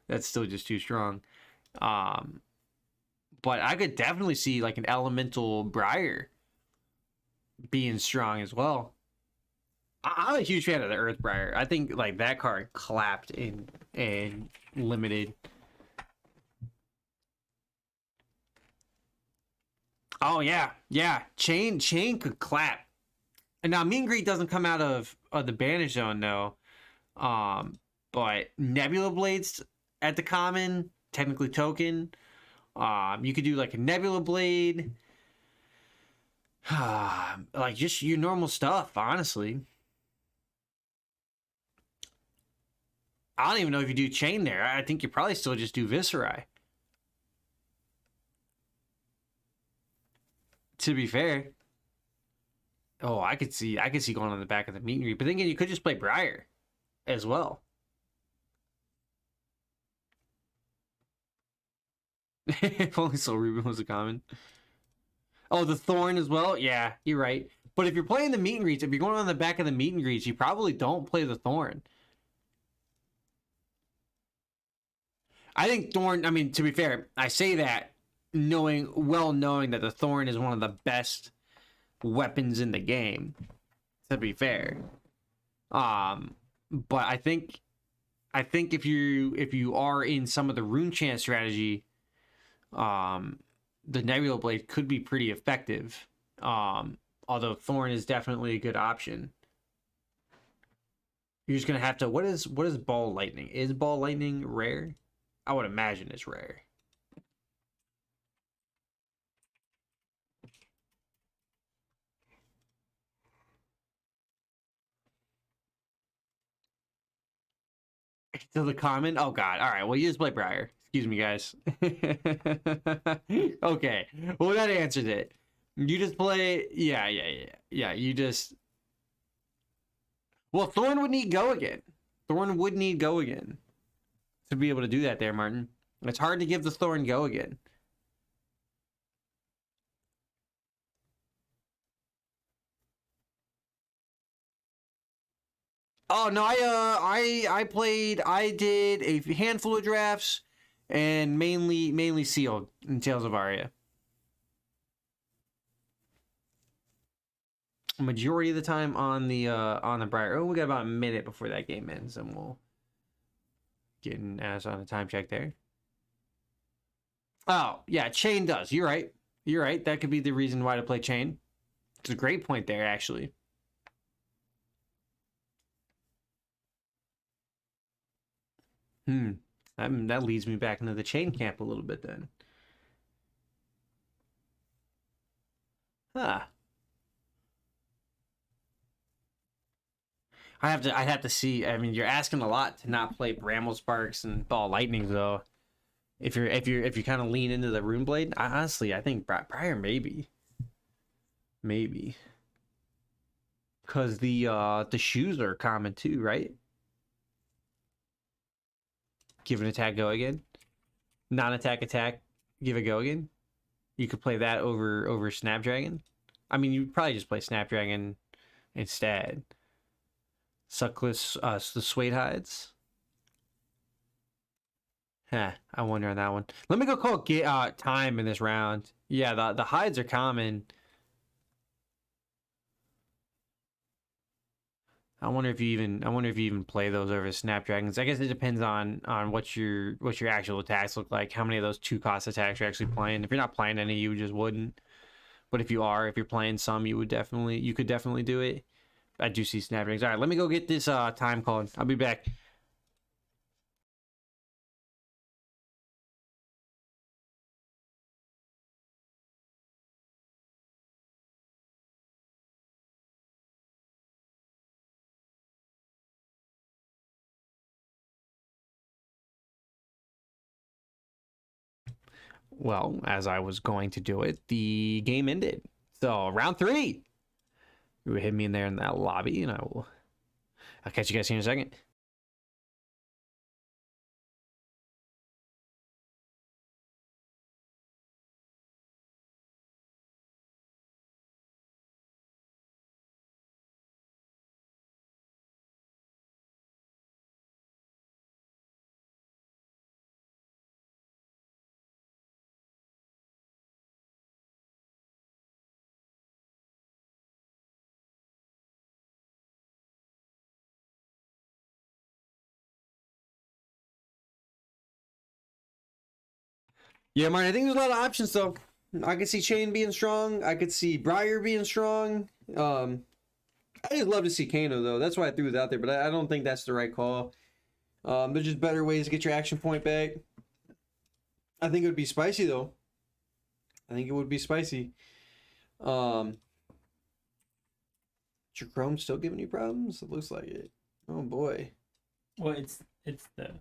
that's still just too strong. But I could definitely see like an elemental Briar being strong as well. I'm a huge fan of the Earth Briar. I think like that card clapped in limited. Oh yeah, yeah. Chain could clap. And now meet and greet doesn't come out of the banish zone though. But Nebula Blades at the common, technically token. You could do like a Nebula Blade. Like just your normal stuff, honestly. I don't even know if you do chain there. I think you probably still just do Viscerai. To be fair. Oh, I could see going on the back of the meet and greet. But then again, you could just play Briar as well. If only Soul Rubin was a common. Oh, the Thorn as well? Yeah, you're right. But if you're playing the meet and greets, if you're going on the back of the meet and greets, you probably don't play the Thorn. I think Thorn, I mean, to be fair, I say that knowing that the Thorn is one of the best weapons in the game, to be fair. But I think if you are in some of the rune chant strategy, the Nebula Blade could be pretty effective. Although Thorn is definitely a good option. You're just gonna have to. What is Ball Lightning? Is Ball Lightning rare? I would imagine it's rare. To the common? Oh god. All right. Well, you just play Briar. Excuse me, guys. Okay. Well, that answers it. You just play. Yeah. You just. Well, Thorn would need go again. Thorn would need go again to be able to do that there, Martin. It's hard to give the Thorn go again. Oh no, I did a handful of drafts and mainly sealed in Tales of Aria. Majority of the time on the Briar. Oh, we got about a minute before that game ends, and we'll get an ass on a time check there. Oh yeah, Chain does. You're right. You're right. That could be the reason why to play Chain. It's a great point there, actually. That leads me back into the Chain camp a little bit then. Huh. I'd have to see. I mean, you're asking a lot to not play Bramble Sparks and Ball Lightning though. If you kind of lean into the Rune Blade, honestly, I think Briar maybe, because the shoes are common too, right? Give an attack, go again. Non-attack, give a go again. You could play that over Snapdragon. I mean, you'd probably just play Snapdragon instead. Suckless, the Suede Hides. Huh, I wonder on that one. Let me go call time in this round. Yeah, the hides are common. I wonder if you even play those over Snapdragons. I guess it depends on what your actual attacks look like. How many of those 2-cost attacks you're actually playing. If you're not playing any, you just wouldn't. But if you're playing some, you could definitely do it. I do see Snapdragons. All right, let me go get this time called. I'll be back. Well, as I was going to do it, the game ended. So round 3. You would hit me in there in that lobby, and I'll catch you guys here in a second. Yeah, Martin, I think there's a lot of options though. I could see Chain being strong. I could see Briar being strong. I just love to see Kano though. That's why I threw it out there, but I don't think that's the right call. There's just better ways to get your action point back. I think it would be spicy though. I think it would be spicy. Is your Chrome still giving you problems? It looks like it. Oh boy. Well, it's the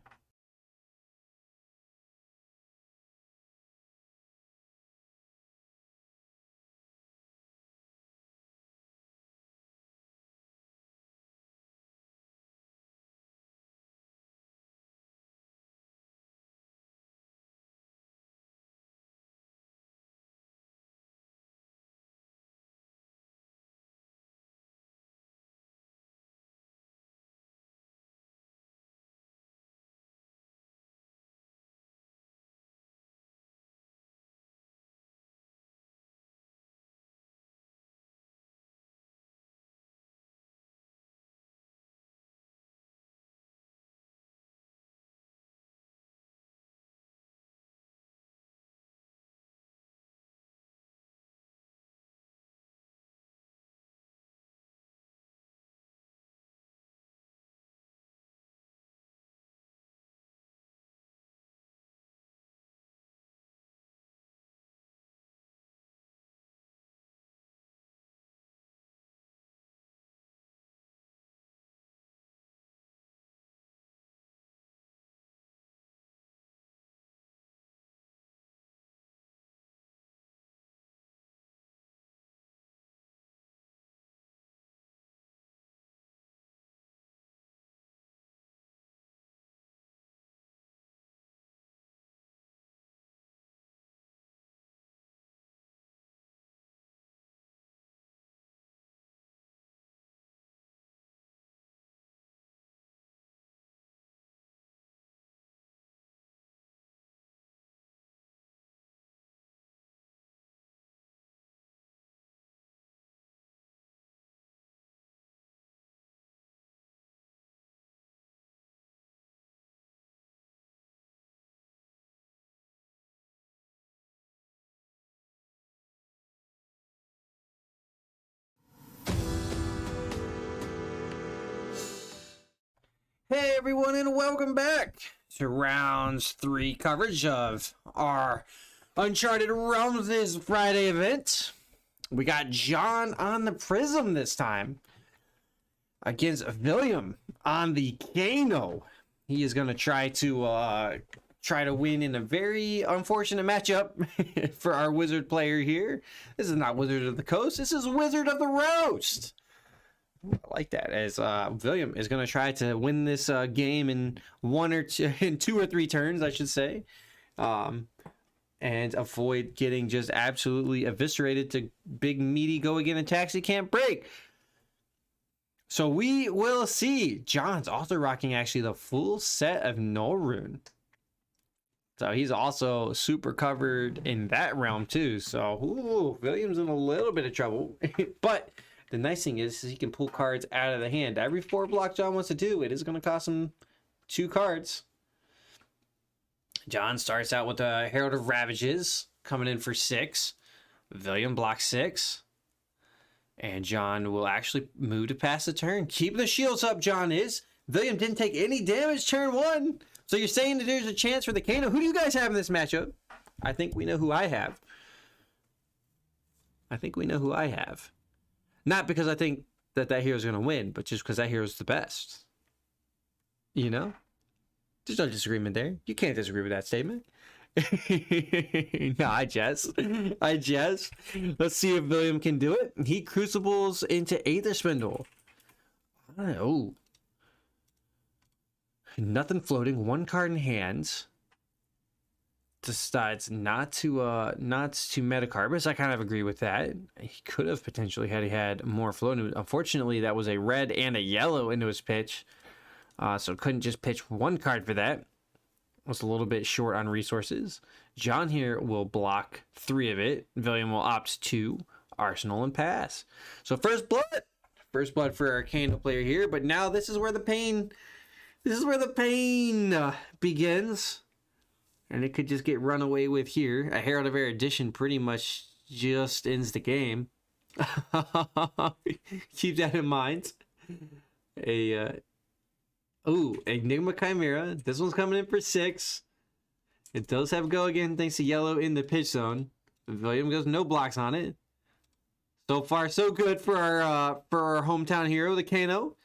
Hey everyone, and welcome back to rounds 3 coverage of our Uncharted Realms' Friday event. We got John on the Prism this time against William on the Kano. He is going to try to win in a very unfortunate matchup for our Wizard player here. This is not Wizard of the Coast. This is Wizard of the Roast. I like that, as William is going to try to win this game in 2 or 3 turns, I should say, and avoid getting just absolutely eviscerated to big meaty go again attacks he can't break. So we will see. John's also rocking actually the full set of Null Rune. So he's also super covered in that realm too. So William's in a little bit of trouble. But the nice thing is he can pull cards out of the hand. Every 4 block John wants to do, it is going to cost him 2 cards. John starts out with a Herald of Ravages coming in for 6. William blocks 6. And John will actually move to pass the turn. Keep the shields up, John is. William didn't take any damage turn 1. So you're saying that there's a chance for the Kano. Who do you guys have in this matchup? I think we know who I have. Not because I think that hero's going to win, but just because that hero's the best. You know? There's no disagreement there. You can't disagree with that statement. No, I jest. Let's see if William can do it. He crucibles into Aether Spindle. Oh. Nothing floating. 1 card in hand. Decides not to Metacarbus. I kind of agree with that. He could have potentially had more floating. Unfortunately, that was a red and a yellow into his pitch. So couldn't just pitch 1 card for that. Was a little bit short on resources. John here will block 3 of it. William will opt to Arsenal and pass. So first blood for our Kano player here. But now this is where the pain begins. And it could just get run away with here. A Herald of Erudition pretty much just ends the game. Keep that in mind. Enigma Chimera. This one's coming in for 6. It does have go again thanks to yellow in the pitch zone. William goes no blocks on it. So far, so good for our hometown hero, the Kano.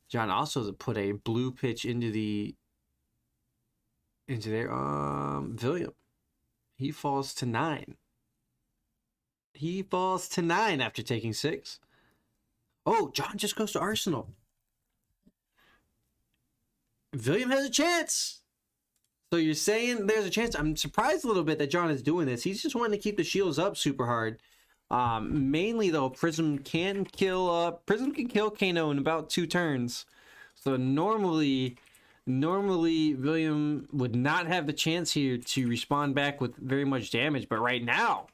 John also put a blue pitch into there. William. He falls to 9. After taking 6. Oh, John just goes to Arsenal. William has a chance. So you're saying there's a chance. I'm surprised a little bit that John is doing this. He's just wanting to keep the shields up super hard. Mainly though, Prism can kill Kano in about 2 turns. So normally William would not have the chance here to respond back with very much damage, but right now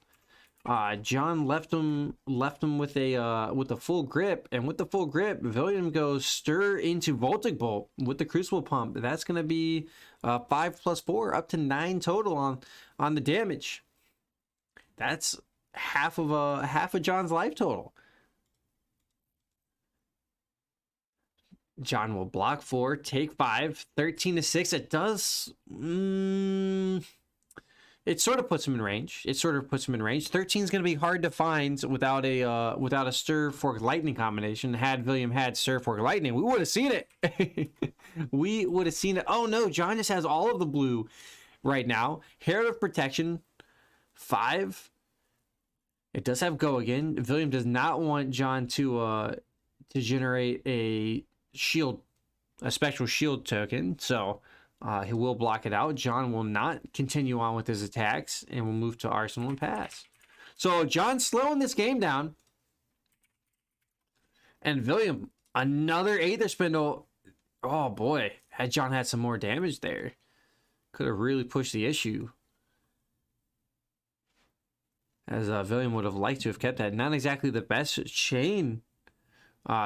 John left him with a full grip, and with the full grip, William goes stir into Voltic Bolt with the Crucible Pump. That's going to be 5 + 4, up to 9 total on the damage. That's half of John's life total. John will block 4, take 5, 13 to 6. It does. It sort of puts him in range. 13 is going to be hard to find without a Stir Fork Lightning combination. Had William had Stir Fork Lightning, we would have seen it. Oh no, John just has all of the blue right now. Herald of Protection, 5. It does have go again. William does not want John to generate a spectral shield token, so he will block it out. John will not continue on with his attacks and will move to Arsenal and pass. So John's slowing this game down. And William, another Aether Spindle. Oh boy, had John had some more damage there, could have really pushed the issue. As William would have liked to have kept that. Not exactly the best chain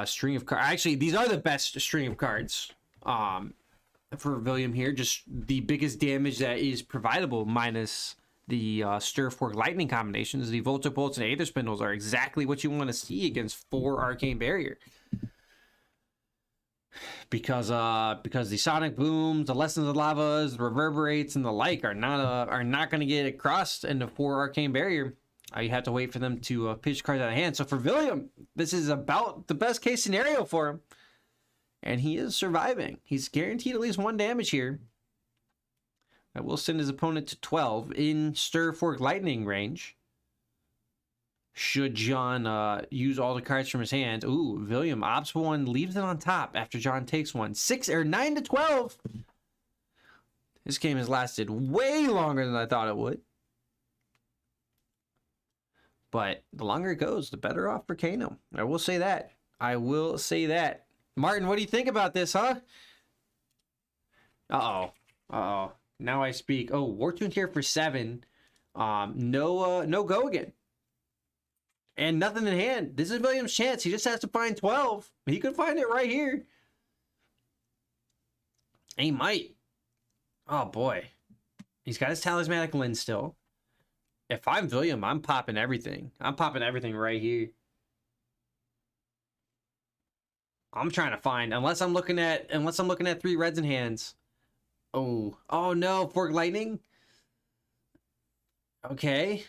string of cards. Actually, these are the best string of cards for William here. Just the biggest damage that is providable, minus the Stir Fork Lightning combinations. The Voltic Bolts and Aether Spindles are exactly what you want to see against 4 Arcane Barrier. because the sonic booms, the lessons of lavas, the reverberates, and the like are not going to get across in the 4 arcane barrier. You have to wait for them to pitch cards out of hand. So for William, this is about the best case scenario for him, and he is surviving. He's guaranteed at least 1 damage here. That will send his opponent to 12 in Stir Fork Lightning range. Should John use all the cards from his hand? Ooh, William opts 1, leaves it on top after John takes 1. 9 to 12. This game has lasted way longer than I thought it would. But the longer it goes, the better off for Kano. I will say that. I will say that. Martin, what do you think about this, huh? Uh-oh. Uh-oh. Now I speak. Oh, War Tuned here for 7. No go again. And nothing in hand. This is William's chance. He just has to find 12. He could find it right here. He might. Oh, boy. He's got his Talismanic Lens still. If I'm William, I'm popping everything. I'm popping everything right here. I'm trying to find, unless I'm looking at 3 reds in hands. Oh no, Fork Lightning. Okay.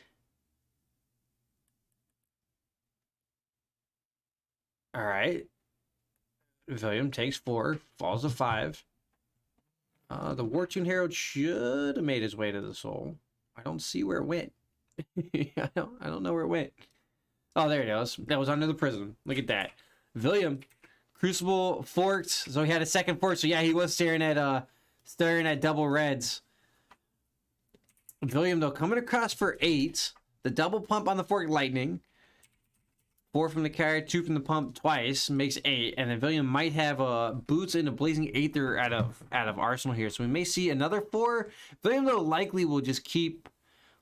All right. William takes 4, falls to 5. The War Tuned Herald should have made his way to the soul. I don't see where it went. I don't know where it went. Oh, there it is. That was under the prism. Look at that. William, Crucible forked, so he had a second fork. So yeah, he was staring at double reds. William though coming across for 8. The double pump on the Fork Lightning. 4 from the card, 2 from the pump twice makes 8, and then William might have boots into Blazing Aether out of Arsenal here, so we may see another 4. William though likely will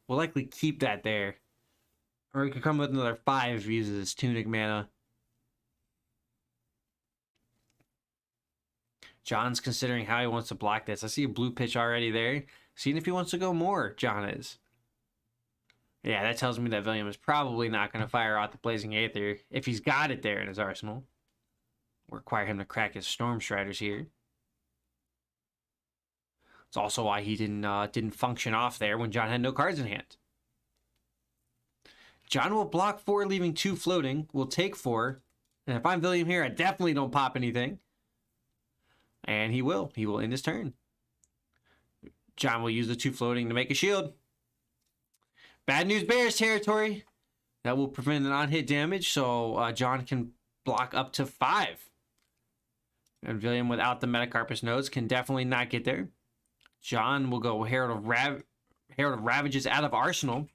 likely keep that there, or he could come with another 5 if he uses his Tunic mana. John's considering how he wants to block this. I see a blue pitch already there, seeing if he wants to go more. John is. Yeah, that tells me that William is probably not going to fire out the Blazing Aether if he's got it there in his arsenal. Require him to crack his Storm Striders here. It's also why he didn't function off there when John had no cards in hand. John will block 4, leaving 2 floating. Will take 4. And if I'm William here, I definitely don't pop anything. And he will. He will end his turn. John will use the 2 floating to make a shield. Bad News Bears territory. That will prevent an on-hit damage, so John can block up to 5. And William, without the Metacarpus nodes, can definitely not get there. John will go Herald of Ravages out of Arsenal.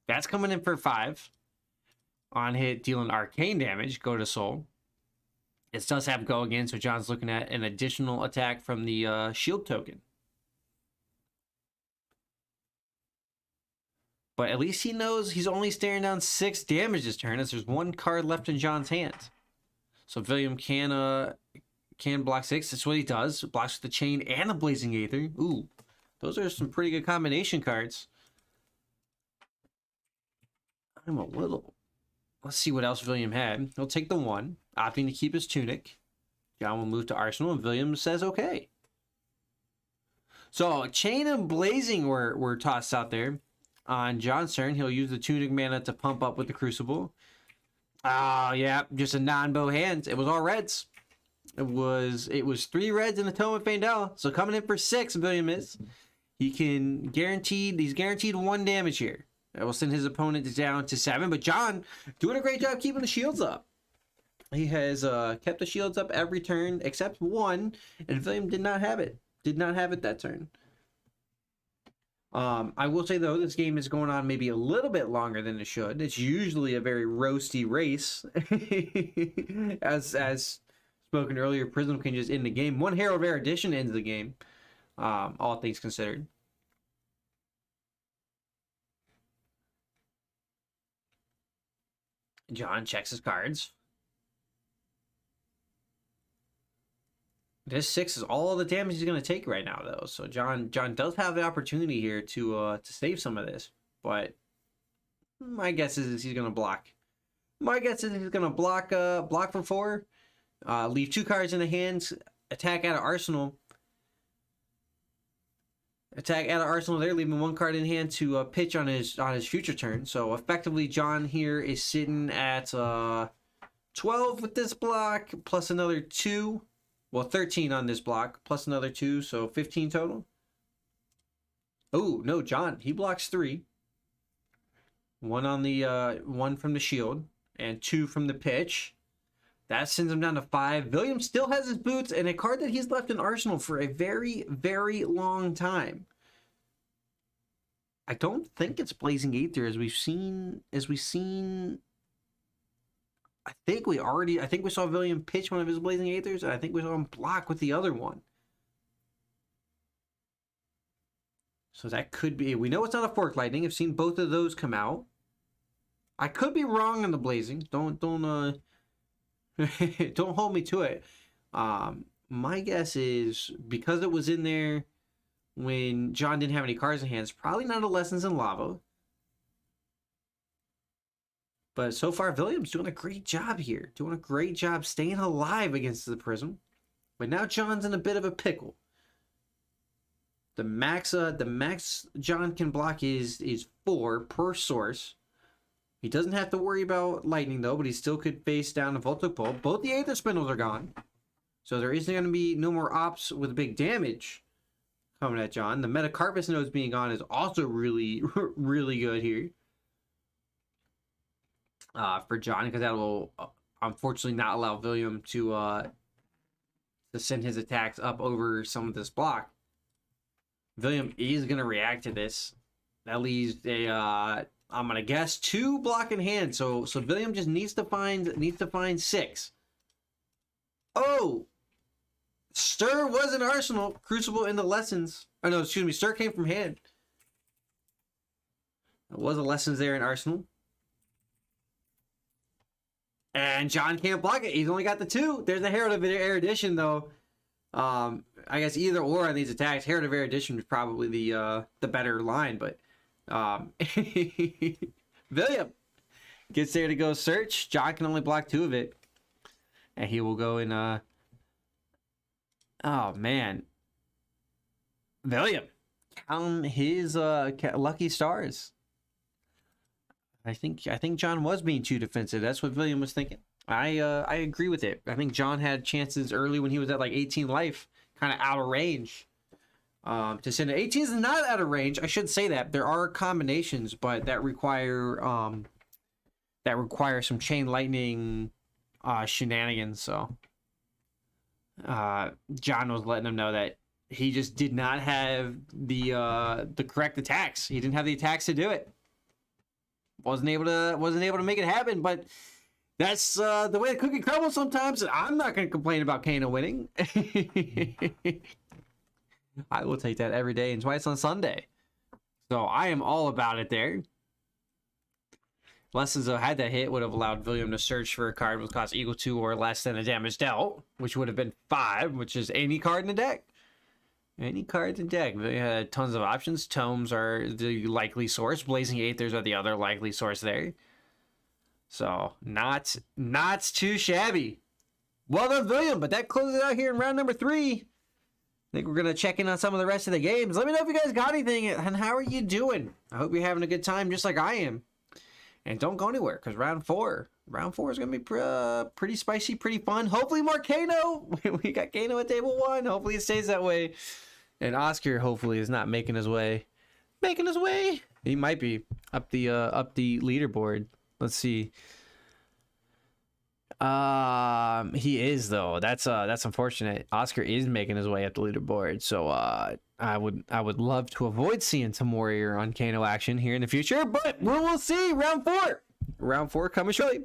That's coming in for 5. On-hit, dealing arcane damage, go to Soul. It does have go again, so John's looking at an additional attack from the shield token. But at least he knows he's only staring down 6 damage this turn, as there's 1 card left in John's hand. So William can block 6. That's what he does. Blocks with the Chain and the Blazing Aether. Ooh, those are some pretty good combination cards. Let's see what else William had. He'll take the 1, opting to keep his Tunic. John will move to Arsenal, and William says okay. So Chain and Blazing were tossed out there. On John's turn, he'll use the Tunic mana to pump up with the Crucible. Oh, yeah, just a non-bow hand. It was all reds. It was 3 reds in the Tome of Fandel. So coming in for 6, William is. He's guaranteed 1 damage here. That will send his opponent down to 7. But John doing a great job keeping the shields up. He has kept the shields up every turn except 1, and William did not have it. Did not have it that turn. I will say though, this game is going on maybe a little bit longer than it should. It's usually a very roasty race. as spoken earlier, Prism can just end the game. 1 Herald Rare Edition ends the game. All things considered. John checks his cards. This 6 is all the damage he's going to take right now, though. So John does have the opportunity here to save some of this, but my guess is he's going to block. My guess is he's going to block for 4, leave 2 cards in the hands, attack out of Arsenal. Attack out of Arsenal there, leaving 1 card in hand to pitch on his future turn. So effectively, John here is sitting at 12 with this block, plus another 2. Well, 13 on this block, plus another 2, so 15 total. Oh, no, John, he blocks 3. 1 on the 1 from the shield, and 2 from the pitch. That sends him down to 5. William still has his boots and a card that he's left in Arsenal for a very, very long time. I don't think it's Blazing Aether as we've seen. I think we saw William pitch one of his Blazing Aethers, and I think we saw him block with the other one. So that could be. We know it's not a Fork Lightning. I've seen both of those come out. I could be wrong on the Blazing. Don't don't hold me to it. My guess is because it was in there when John didn't have any cards in hand, it's probably not a Lessons in Lava. But so far, William's doing a great job here. Doing a great job staying alive against the Prism. But now John's in a bit of a pickle. The max John can block is 4 per source. He doesn't have to worry about lightning though, but he still could face down a Voltaic Bolt. Both the Aether Spindles are gone. So there isn't going to be no more ops with big damage coming at John. The Metacarpus nodes being gone is also really, really good here. For John, because that will unfortunately not allow William to send his attacks up over some of this block. William is going to react to this. That leaves a I'm gonna guess 2 block in hand. So William just needs to find 6. Oh, Stir was in Arsenal. Crucible in the Lessons. Oh no, excuse me. Stir came from hand. There was a Lessons there in Arsenal. And John can't block it. He's only got the 2. There's a Herald of Erudition though. I guess either or on these attacks. Herald of Erudition is probably the better line, but William gets there to go search. John can only block 2 of it, and he will go in. Oh man, William, count his lucky stars. I think John was being too defensive. That's what William was thinking. I agree with it. I think John had chances early when he was at like 18 life, kind of out of range. To send it. 18 is not out of range. I should say that there are combinations, but that require some chain lightning shenanigans. So John was letting him know that he just did not have the correct attacks. He didn't have the attacks to do it. Wasn't able to make it happen. But that's the way the cookie crumbles sometimes. And I'm not going to complain about Kano winning. I will take that every day and twice on Sunday. So I am all about it there. Lessons though, had that hit, would have allowed William to search for a card with cost equal to or less than the damage dealt, which would have been 5, which is any card in the deck. Any card in the deck. They had tons of options. Tomes are the likely source. Blazing Aethers are the other likely source there. So not too shabby. Well done, William. But that closes it out here in round number 3. I think we're going to check in on some of the rest of the games. Let me know if you guys got anything and how are you doing. I hope you're having a good time just like I am. And don't go anywhere because round 4 is going to be pretty spicy, pretty fun. Hopefully more Kano. We got Kano at table 1. Hopefully it stays that way. And Oscar hopefully is not making his way. He might be up the leaderboard. Let's see. He is though. That's unfortunate. Oscar is making his way up the leaderboard, so I would love to avoid seeing some Warrior on Kano action here in the future, but we will see. Round 4 coming shortly.